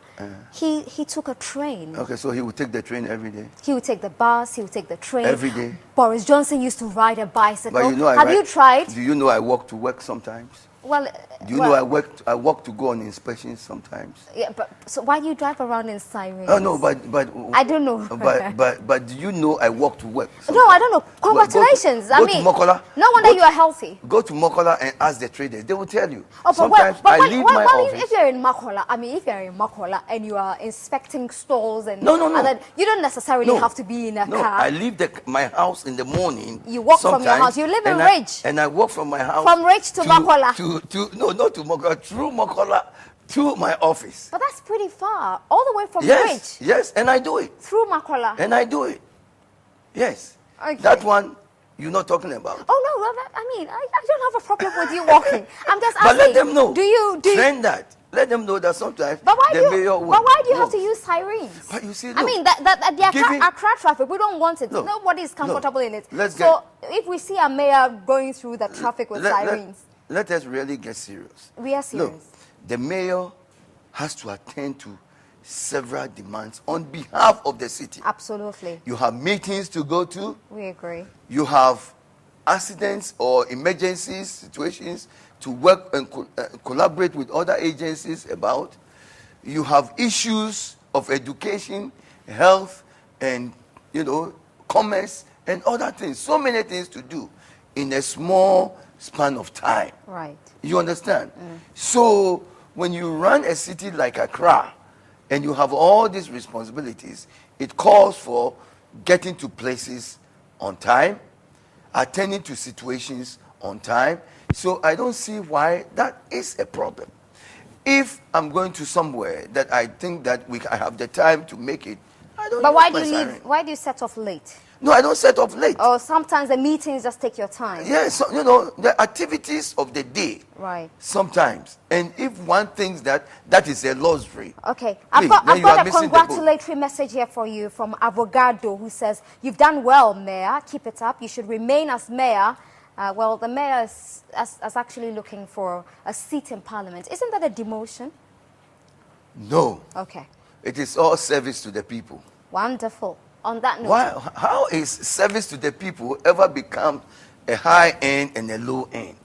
he took a train. Okay, so he would take the train every day? He would take the bus, he would take the train. Every day? Boris Johnson used to ride a bicycle. But Have you tried? Do you know I walk to work sometimes? Well, Do you know I work to go on inspections sometimes? yeah, but so why do you drive around in sirens? Oh no, but I don't know. but do you know I walk to work? No, I don't know. Congratulations. Go to Mokola. no wonder you are healthy. Go to Mokola and ask the traders. They will tell you. Oh, Sometimes I leave my office. If you're in Makola, I mean, if you're in Makola and you are inspecting stores and No. and then you don't necessarily have to be in a No, car. I leave my house in the morning. You walk from your house. You live in Ridge. And I walk from my house. From Ridge to Makola. No, not to Mokola. Through Mokola to my office. But that's pretty far. All the way from Yes, Ridge. yes, and I do it. Through Makola. And I do it. Yes. Okay. That one you're not talking about. Oh no, well, I don't have a problem with you walking. I'm just asking. But let them know. Do you Train that. Let them know that sometimes But why the mayor will. But why do you have to use sirens? But you see, I look, mean, the Accra traffic, we don't want it. Look, Nobody is comfortable in it. let's so if we see a mayor going through the traffic with sirens, let us really get serious. we are serious. Look, the mayor has to attend to several demands on behalf of the city. Absolutely. You have meetings to go to. We agree. You have accidents or emergencies, situations to work and collaborate with other agencies about. You have issues of education, health, and commerce and other things. So many things to do in a small span of time. Right. You understand? So when you run a city like Accra and you have all these responsibilities, it calls for getting to places on time, attending to situations on time. So I don't see why that is a problem. If I'm going to somewhere that I think that I have the time to make it, I don't. But why use do my you siren. leave? Why do you set off late? No, I don't set off late. Or sometimes the meetings just take your time. Yes, the activities of the day. Right. Sometimes. And if one thinks that is a luxury. Okay. Please, I've then you are got a missing the boat. congratulatory message here for you from Avogado, who says, "You've done well, Mayor. Keep it up. You should remain as Mayor." Well, the Mayor is actually looking for a seat in Parliament. Isn't that a demotion? No. Okay. It is all service to the people. Wonderful. On that note. Why? How is service to the people ever become a high end and a low end?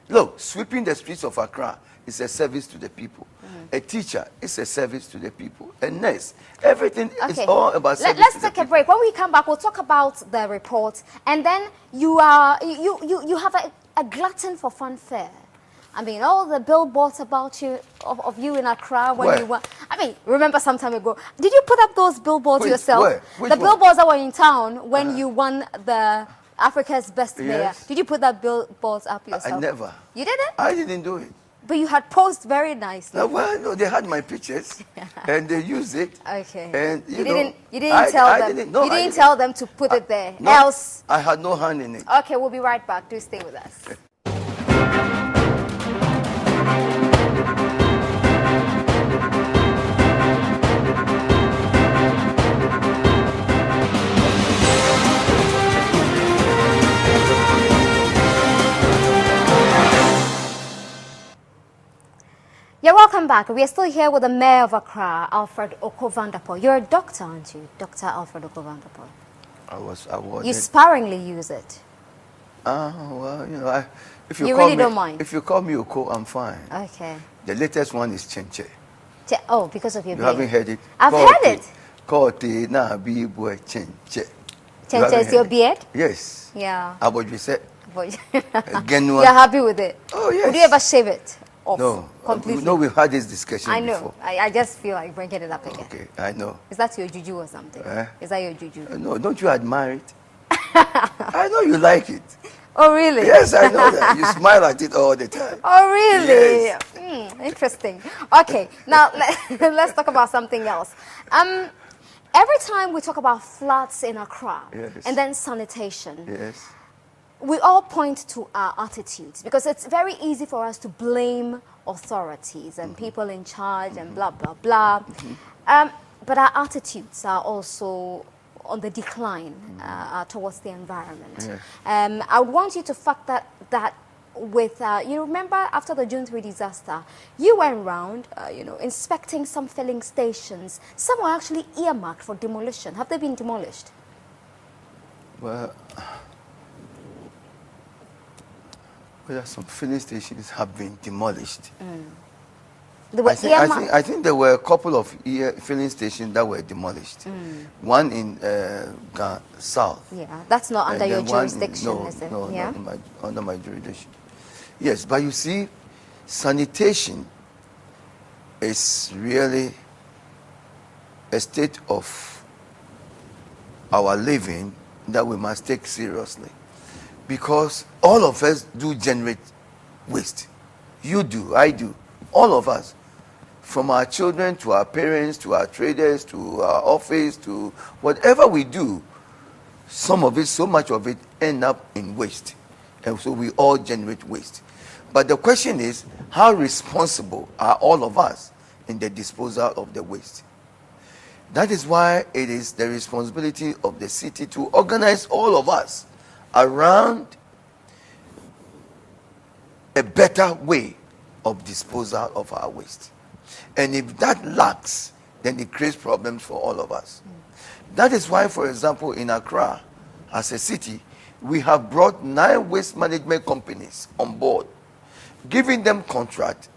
Look, sweeping the streets of Accra is a service to the people. A teacher is a service to the people. A nurse, everything is all about service Let's to the take a people. break. When we come back, we'll talk about the report, and then you have a glutton for fanfare. I mean, all the billboards about you, of you in Accra when Where? you were. I mean, remember some time ago, did you put up those billboards Which- yourself? where? Which The one? billboards that were in town when you won the Africa's Best Mayor. Yes. Did you put that billboards up yourself? I never. You didn't? I didn't do it. But you had posed very nicely. Well, no, they had my pictures and they used it. Okay. And You know, didn't tell I them. didn't, no, you I didn't tell them to put it there. No, Else. I had no hand in it. Okay, we'll be right back. Do stay with us. Yeah, welcome back. We are still here with the Mayor of Accra, Alfred Oko-Vanderpoel. You're a doctor, aren't you? Dr. Alfred Oko-Vanderpoel. I was awarded. You sparingly use it. Well, if you You call really me, don't mind? If you call me Oko, I'm fine. Okay. The latest one is Chenche. Oh, because of your You beard. haven't heard it? I've heard it. Kote na bi boy Chenche. Chenche is your beard? Yes. Yeah. About you said. But Again, you're happy with it? Oh, yes. Would you ever shave it off No. completely? No, we've had this discussion I know. before. I just feel like bringing it up again. Okay, I know. Is that your juju or something? Is that your juju? No, don't you admire it? I know you like it. Oh, really? Yes, I know that. You smile at it all the time. Oh, really? Yes. Interesting. Okay, now let's talk about something else. Every time we talk about floods in Accra Yes. and then sanitation, Yes. we all point to our attitudes because it's very easy for us to blame authorities and people in charge and blah, blah, blah. But our attitudes are also on the decline towards the environment. Yes. I would want you to factor that with, you remember after the June 3 disaster, you went around, inspecting some filling stations. Some were actually earmarked for demolition. Have they been demolished? Well, Well, some filling stations have been demolished. They were earmarked- I think there were a couple of filling stations that were demolished. One in South. Yeah, that's not under and your then one in- jurisdiction, no, is it? No, Yeah. not under my jurisdiction. Yes, but you see, sanitation is really a state of our living that we must take seriously, because all of us do generate waste. You do, I do, all of us, from our children to our parents to our traders to our office to whatever we do. Some of it, so much of it, end up in waste, and so we all generate waste. But the question is, how responsible are all of us in the disposal of the waste? That is why it is the responsibility of the city to organize all of us around a better way of disposal of our waste. And if that lacks, then it creates problems for all of us. That is why, for example, in Accra, as a city, we have brought 9 waste management companies on board, giving them contract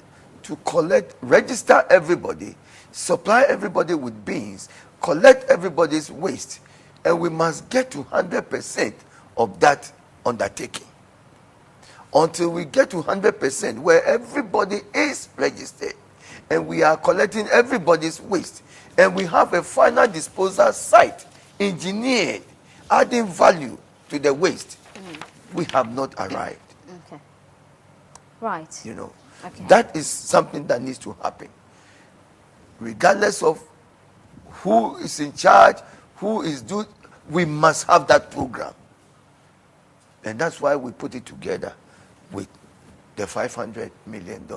to collect, register everybody, supply everybody with bins, collect everybody's waste, and we must get to 100% of that undertaking. Until we get to 100% where everybody is registered and we are collecting everybody's waste and we have a final disposal site engineered, adding value to the waste, we have not arrived. Okay. Right. You know, Okay. that is something that needs to happen. Regardless of who is in charge, who is doing, we must have that program. And that's why we put it together with the $500 million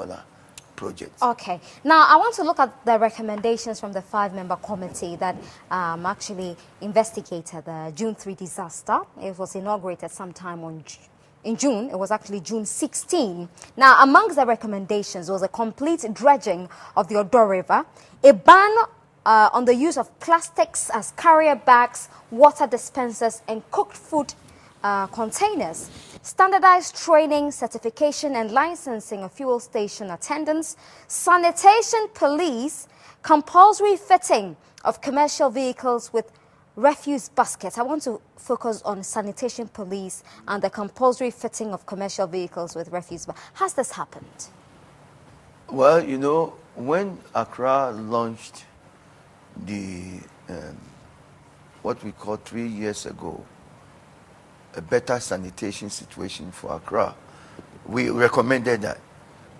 project. Okay. Now, I want to look at the recommendations from the 5-member committee that actually investigated the June 3 disaster. It was inaugurated sometime in June. It was actually June 16. Now, amongst the recommendations was a complete dredging of the Odo River, a ban on the use of plastics as carrier bags, water dispensers, and cooked food containers, standardized training, certification, and licensing of fuel station attendants, sanitation police, compulsory fitting of commercial vehicles with refuse baskets. I want to focus on sanitation police and the compulsory fitting of commercial vehicles with refuse baskets. Has this happened? Well, you know, when Accra launched the what we call 3 years ago, a better sanitation situation for Accra, we recommended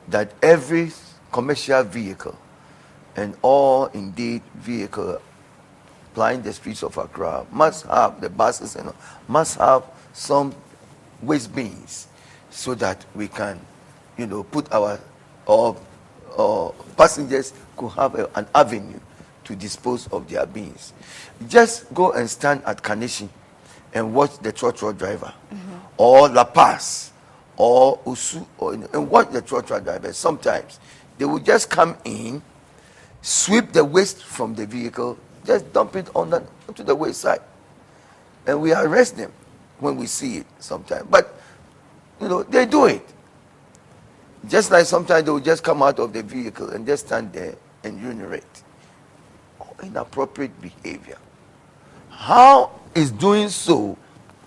that every commercial vehicle and all indeed vehicle plying the streets of Accra must have, the buses and all, must have some waste bins so that we can, you know, put our passengers could have an avenue to dispose of their bins. Just go and stand at Kanishi and watch the trotro driver, or La Paz, or Usu, and watch the trotro driver. Sometimes they will just come in, sweep the waste from the vehicle, just dump it onto the wayside, and we arrest them when we see it sometimes. But you know, they do it. Just like sometimes they will just come out of the vehicle and just stand there and urinate. Inappropriate behavior. How is doing so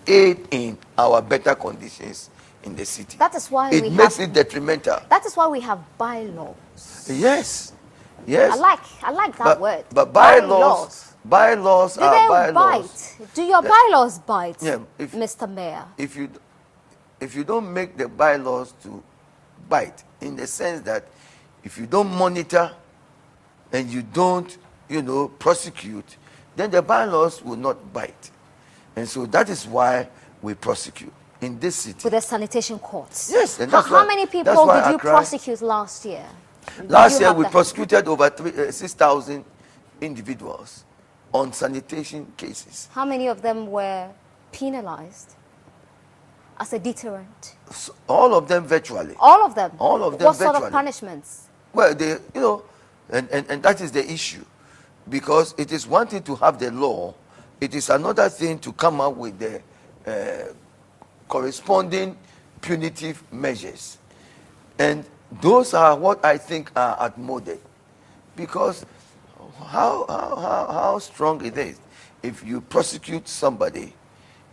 aid in our better conditions in the city? That is why it we makes have, it detrimental. That is why we have bylaws. Yes. I like that word. But bylaws Do are they bylaws. bite? Do your bylaws bite, Yeah, Mr. Mayor? If you don't make the bylaws to bite, in the sense that if you don't monitor and you don't, you know, prosecute, then the bylaws will not bite. And so that is why we prosecute in this city. With the sanitation courts? Yes. And How many people did you prosecute last year? Last year we prosecuted over 6,000 individuals on sanitation cases. How many of them were penalized as a deterrent? So all of them virtually. All of them? All of them What sort virtually. of punishments? Well, you know, and that is the issue. Because it is one thing to have the law, it is another thing to come up with the corresponding punitive measures. And those are what I think are outmoded. Because how strong it is if you prosecute somebody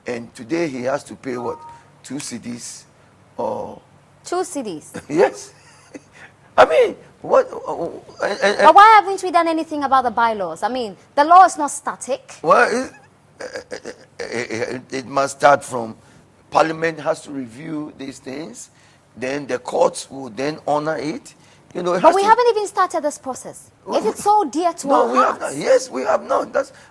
and today he has to pay what? 2 cedis or 2 cities. yes. I mean, what? But why haven't we done anything about the bylaws? I mean, the law is not static. Well, it must start from Parliament has to review these things, then the courts will then honor it. You know, But we haven't even started this process. If it's so dear to our we have hearts. not. Yes, we have not.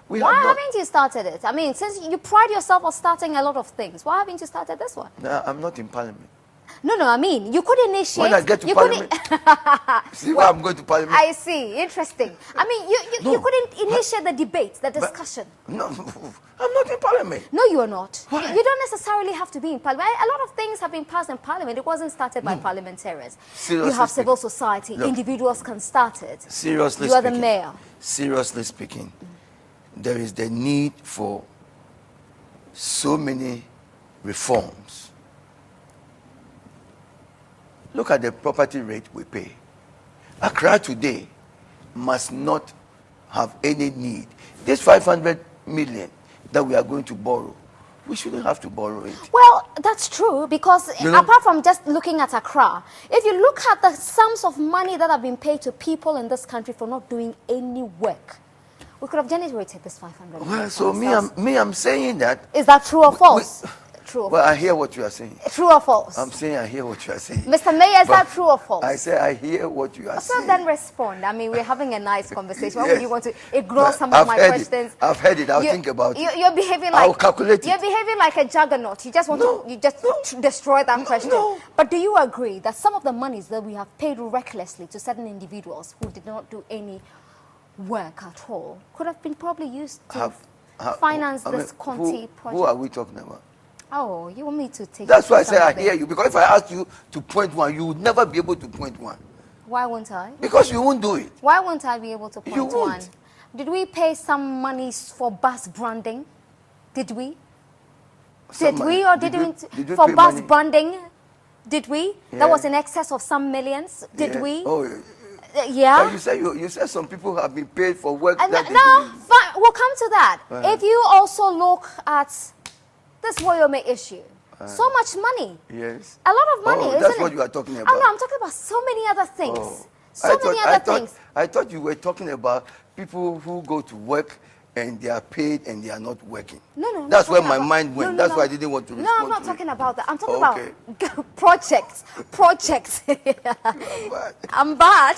We Why have not. haven't you started it? I mean, since you pride yourself on starting a lot of things, why haven't you started this one? No, I'm not in Parliament. No, I mean, you could initiate. When I get to you Parliament, see why I'm going to Parliament. I see. Interesting. I mean, you couldn't initiate the debate, the discussion. No, I'm not in Parliament. No, you are not. Why? You don't necessarily have to be in Parliament. A lot of things have been passed in Parliament. It wasn't started by parliamentarians. Seriously You have speaking. civil society. Look. Individuals can start it. Seriously You are speaking, the mayor. Seriously speaking, there is the need for so many reforms. Look at the property rate we pay. Accra today must not have any need. This 500 million that we are going to borrow, we shouldn't have to borrow it. Well, that's true because You know- apart from just looking at Accra, if you look at the sums of money that have been paid to people in this country for not doing any work, we could have generated this 500 million. Well, so for ourselves. I'm saying that. Is that true or false? True or Well, false? I hear what you are saying. True or false? I'm saying I hear what you are saying. Mr. Mayor, is But that true or false? I say I hear what you are So saying. then respond. I mean, we're having a nice conversation. Why Yes. would you want to ignore But some I've of my heard questions? it. I've heard it. I'll You- think about it. You're behaving like I'll calculate You're it. behaving like a juggernaut. You just want No, to destroy that question. no. But do you agree that some of the monies that we have paid recklessly to certain individuals who did not do any work at all could have been probably used to finance this Conti project? Who are we talking about? Oh, you want me to take? That's you why I to say I something? hear you. Because if I ask you to point one, you would never be able to point one. Why won't I? Because you won't do it. Why won't I be able to point You one? won't. Did we pay some monies for bus branding? Did we? Some Did we money- or did did we for pay bus money? branding? Did we? Yeah. That was in excess of some millions. Did Yeah. we? Oh, Yeah. you said some people have been paid for work And that they no, didn't. fine, we'll come to that. Uh-huh. If you also look at this Woyome issue, so much money. Yes. A lot of money, Oh, isn't that's it? what you are talking Oh, about. no, I'm talking about so many other things. Oh. So many other things. I thought you were talking about people who go to work and they are paid and they are not working. No, I'm That's not where talking my about- mind went. no, That's no. why I didn't want to No, respond I'm not to talking it. about that. I'm talking Okay. about projects. Projects. But, I'm bad.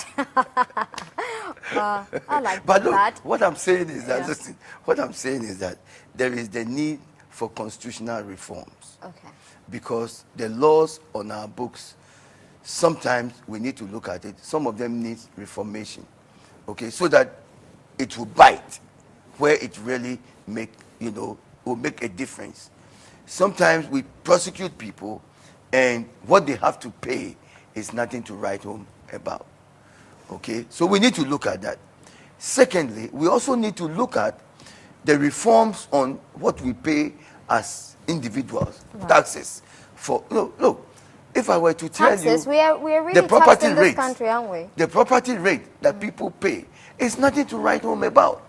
I like but look, that. what I'm saying is that, Yeah. listen, what I'm saying is that there is the need for constitutional reforms. Okay. Because the laws on our books, sometimes we need to look at it. Some of them need reformation, okay, so that it will bite where it really will make a difference. Sometimes we prosecute people, and what they have to pay is nothing to write home about, okay? So we need to look at that. Secondly, we also need to look at the reforms on what we pay as individuals, taxes. Look, if I were to tell Taxes, you we are really the property taxed in this rate, country, aren't we? the property rate that people pay is nothing to write home about.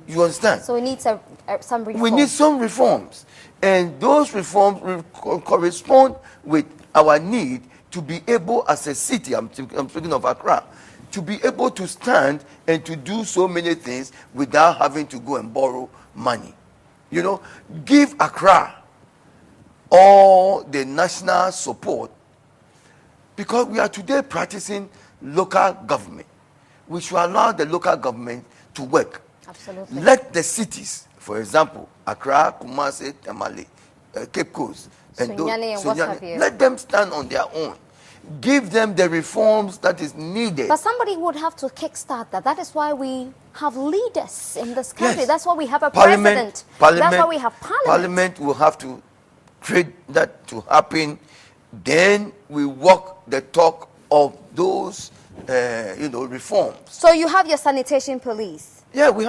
You understand? So we need some reform. We need some reforms, and those reforms will correspond with our need to be able, as a city, I'm speaking of Accra, to be able to stand and to do so many things without having to go and borrow money. You know, give Accra all the national support, because we are today practicing local government. We should allow the local government to work. Absolutely. Let the cities, for example, Accra, Kumasi, Tamale, Cape Coast, Sunyani and what have you. let them stand on their own. Give them the reforms that is needed. But somebody would have to kickstart that. That is why we have leaders in this country. Yes. That's why we have a president. That's why we have parliament. Parliament will have to create that to happen. Then we walk the talk of those, reforms. So you have your sanitation police. Yeah, we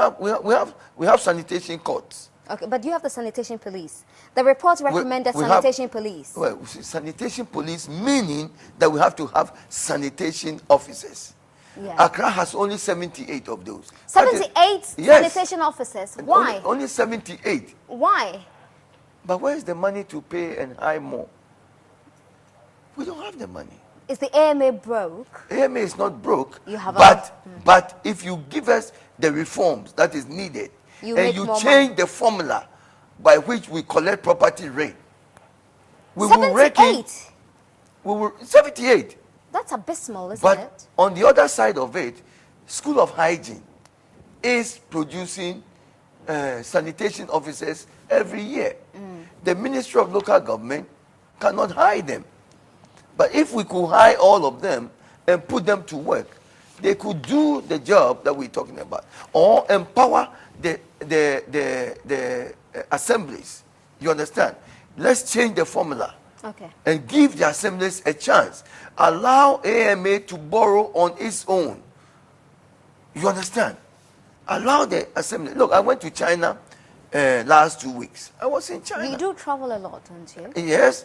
have sanitation courts. Okay, but you have the sanitation police. The report recommended we sanitation have, police. Well, sanitation police meaning that we have to have sanitation officers. Yeah. Accra has only 78 of those. That is- 78 yes. sanitation officers. Why? Only 78. Why? But where is the money to pay and hire more? We don't have the money. Is the AMA broke? AMA is not broke, You have but if you give us the reforms that is needed, You and make you more change the formula by which we collect property rate, we will rake in, 78? we will 78. That's abysmal, isn't But it? on the other side of it, School of Hygiene is producing sanitation officers every year. The Ministry of Local Government cannot hire them. But if we could hire all of them and put them to work, they could do the job that we're talking about, or empower the assemblies. You understand? Let's change the formula. Okay. And give the assemblies a chance. Allow AMA to borrow on its own. You understand? Allow the assembly. Look, I went to China last 2 weeks. I was in China. You do travel a lot, don't you? Yes,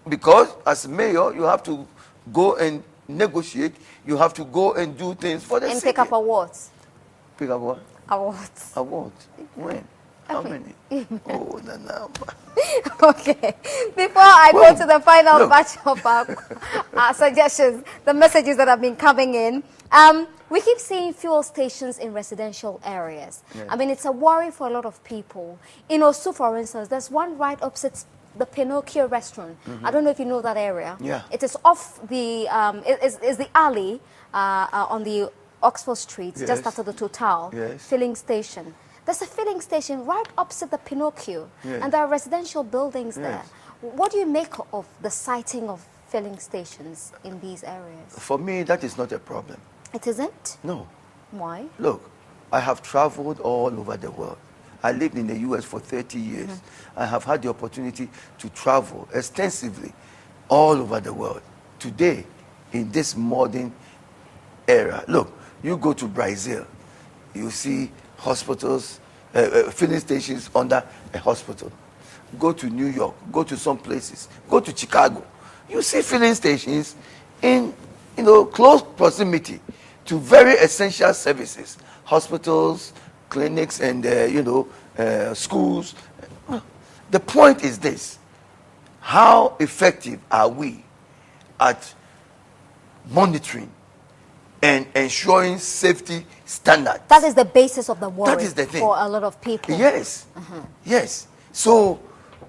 because as mayor, you have to go and negotiate. You have to go and do things for the And city. pick up awards. Pick up what? Awards. Awards. When? How many? Oh, the number. Okay. Before I go Well, to the final look. batch of our suggestions, the messages that have been coming in, we keep seeing fuel stations in residential areas. Yeah. I mean, it's a worry for a lot of people. In Osu, for instance, there's one right opposite the Pinocchio restaurant. I don't know if you know that area. Yeah. It is off the, is the alley on the Oxford Street, just Yes. after the Total Yes. filling station. There's a filling station right opposite the Pinocchio, Yes. and there are residential buildings there. Yes. What do you make of the sighting of filling stations in these areas? For me, that is not a problem. It isn't? No. Why? Look, I have traveled all over the world. I lived in the US for 30 years. I have had the opportunity to travel extensively all over the world. Today, in this modern era, look, you go to Brazil, you see hospitals, filling stations under a hospital. Go to New York, go to some places, go to Chicago. You see filling stations in close proximity to very essential services, hospitals, clinics, and schools. The point is this: how effective are we at monitoring and ensuring safety standards? That is the basis of the worry That is the thing. for a lot of people. Yes, yes. So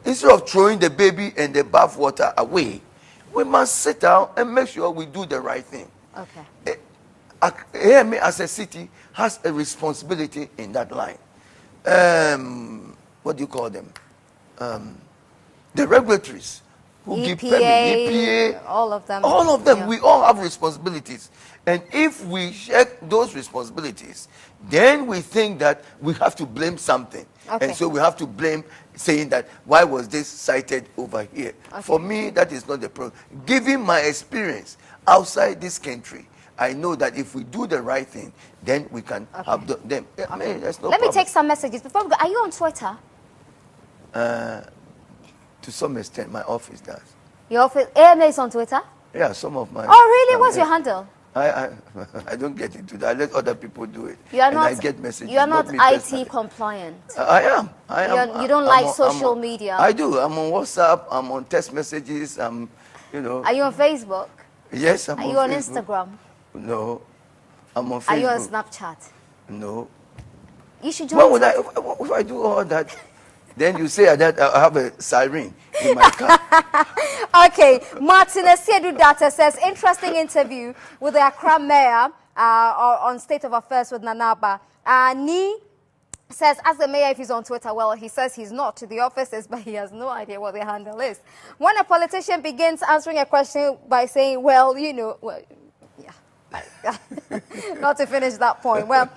instead of throwing the baby and the bathwater away, we must sit down and make sure we do the right thing. Okay. AMA as a city has a responsibility in that line. What do you call them? The regulatories who give permit, EPA, all of them. all of them. Yeah. We all have responsibilities. And if we check those responsibilities, then we think that we have to blame something. Okay. And so we have to blame saying that, why was this cited over here? Okay. For me, that is not the problem. Given my experience outside this country, I know that if we do the right thing, then we can have them. I mean, there's no Let me problem. take some messages. Before we go, are you on Twitter? To some extent, my office does. Your office, AMA is on Twitter? Yeah, some of my... Oh, really? What's your handle? I don't get into that. I let other people do it. You are and not, I get messages. you are not me IT personally. compliant. I am. I am. You don't I'm like on- social I'm on- media. I do. I'm on WhatsApp. I'm on text messages. I'm, Are you on Facebook? Yes, I'm Are on you on Facebook. Instagram? No. I'm on Facebook. Are you on Snapchat? No. You should join. What would I, if I do all that, then you say that I have a siren in my car. Okay, Martin Esiedu Data says, interesting interview with the Accra mayor on State of Affairs with Nanaba. Ni says, ask the mayor if he's on Twitter. Well, he says he's not to the offices, but he has no idea what the handle is. When a politician begins answering a question by saying, well, not to finish that point. Well,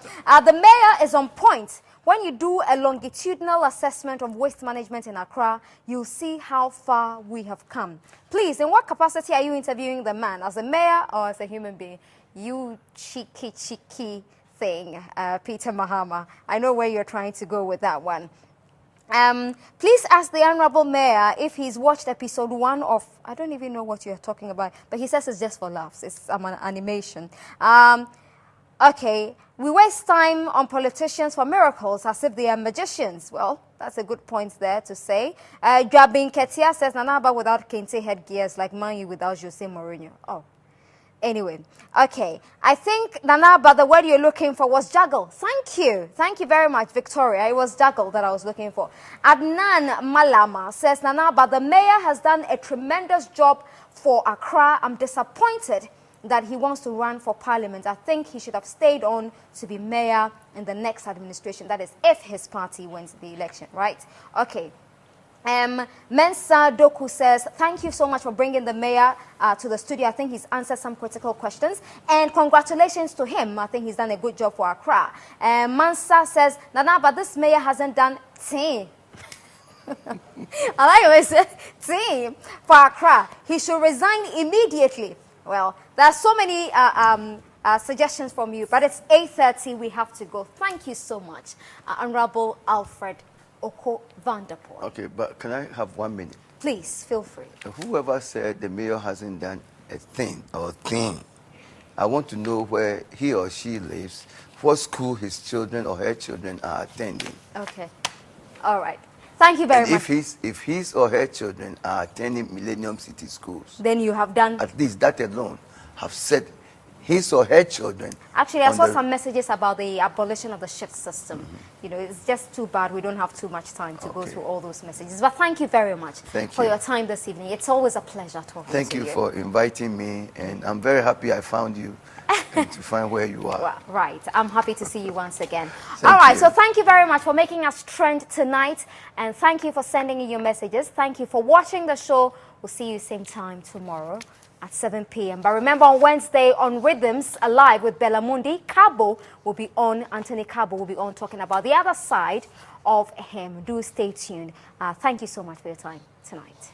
the mayor is on point. When you do a longitudinal assessment of waste management in Accra, you'll see how far we have come. Please, in what capacity are you interviewing the man? As a mayor or as a human being? You cheeky thing, Peter Mahama. I know where you're trying to go with that one. Please ask the Honorable Mayor if he's watched episode 1 of, I don't even know what you're talking about, but he says it's just for laughs. It's an animation. Okay, we waste time on politicians for miracles as if they are magicians. Well, that's a good point there to say. Jabin Ketia says, Nana Aba without Kente headgears like Man U without Jose Mourinho. Oh. Anyway, okay. I think, Nana, but the word you're looking for was juggle. Thank you. Thank you very much, Victoria. It was juggle that I was looking for. Adnan Malama says, Nana, but the mayor has done a tremendous job for Accra. I'm disappointed that he wants to run for parliament. I think he should have stayed on to be mayor in the next administration. That is, if his party wins the election, right? Okay. Mensa Doku says, thank you so much for bringing the mayor to the studio. I think he's answered some critical questions. And congratulations to him. I think he's done a good job for Accra. Mansa says, Nana, but this mayor hasn't done tea. I like what he said, tea for Accra. He should resign immediately. Well, there are so many suggestions from you, but it's 8:30. We have to go. Thank you so much, Honorable Alfred Oko Vanderpool. Okay, but can I have 1 minute? Please, feel free. Whoever said the mayor hasn't done a thing, I want to know where he or she lives, what school his children or her children are attending. Okay. All right. Thank you very much. If his or her children are attending Millennium City schools, then you have done... At least that alone have said his or her children. Actually, I saw some messages about the abolition of the shift system. You know, it's just too bad we don't have too much time to go through all those messages. But thank you very much for your time this evening. It's always a pleasure talking to you. Thank you for inviting me, and I'm very happy I found you and to find where you are. Well, right. I'm happy to see you once again. All right, so thank you very much for making us trend tonight, and thank you for sending in your messages. Thank you for watching the show. We'll see you same time tomorrow at 7 p.m. But remember, on Wednesday on Rhythms Alive with Bellamundi, Cabo will be on, Anthony Cabo will be on talking about the other side of him. Do stay tuned. Thank you so much for your time tonight.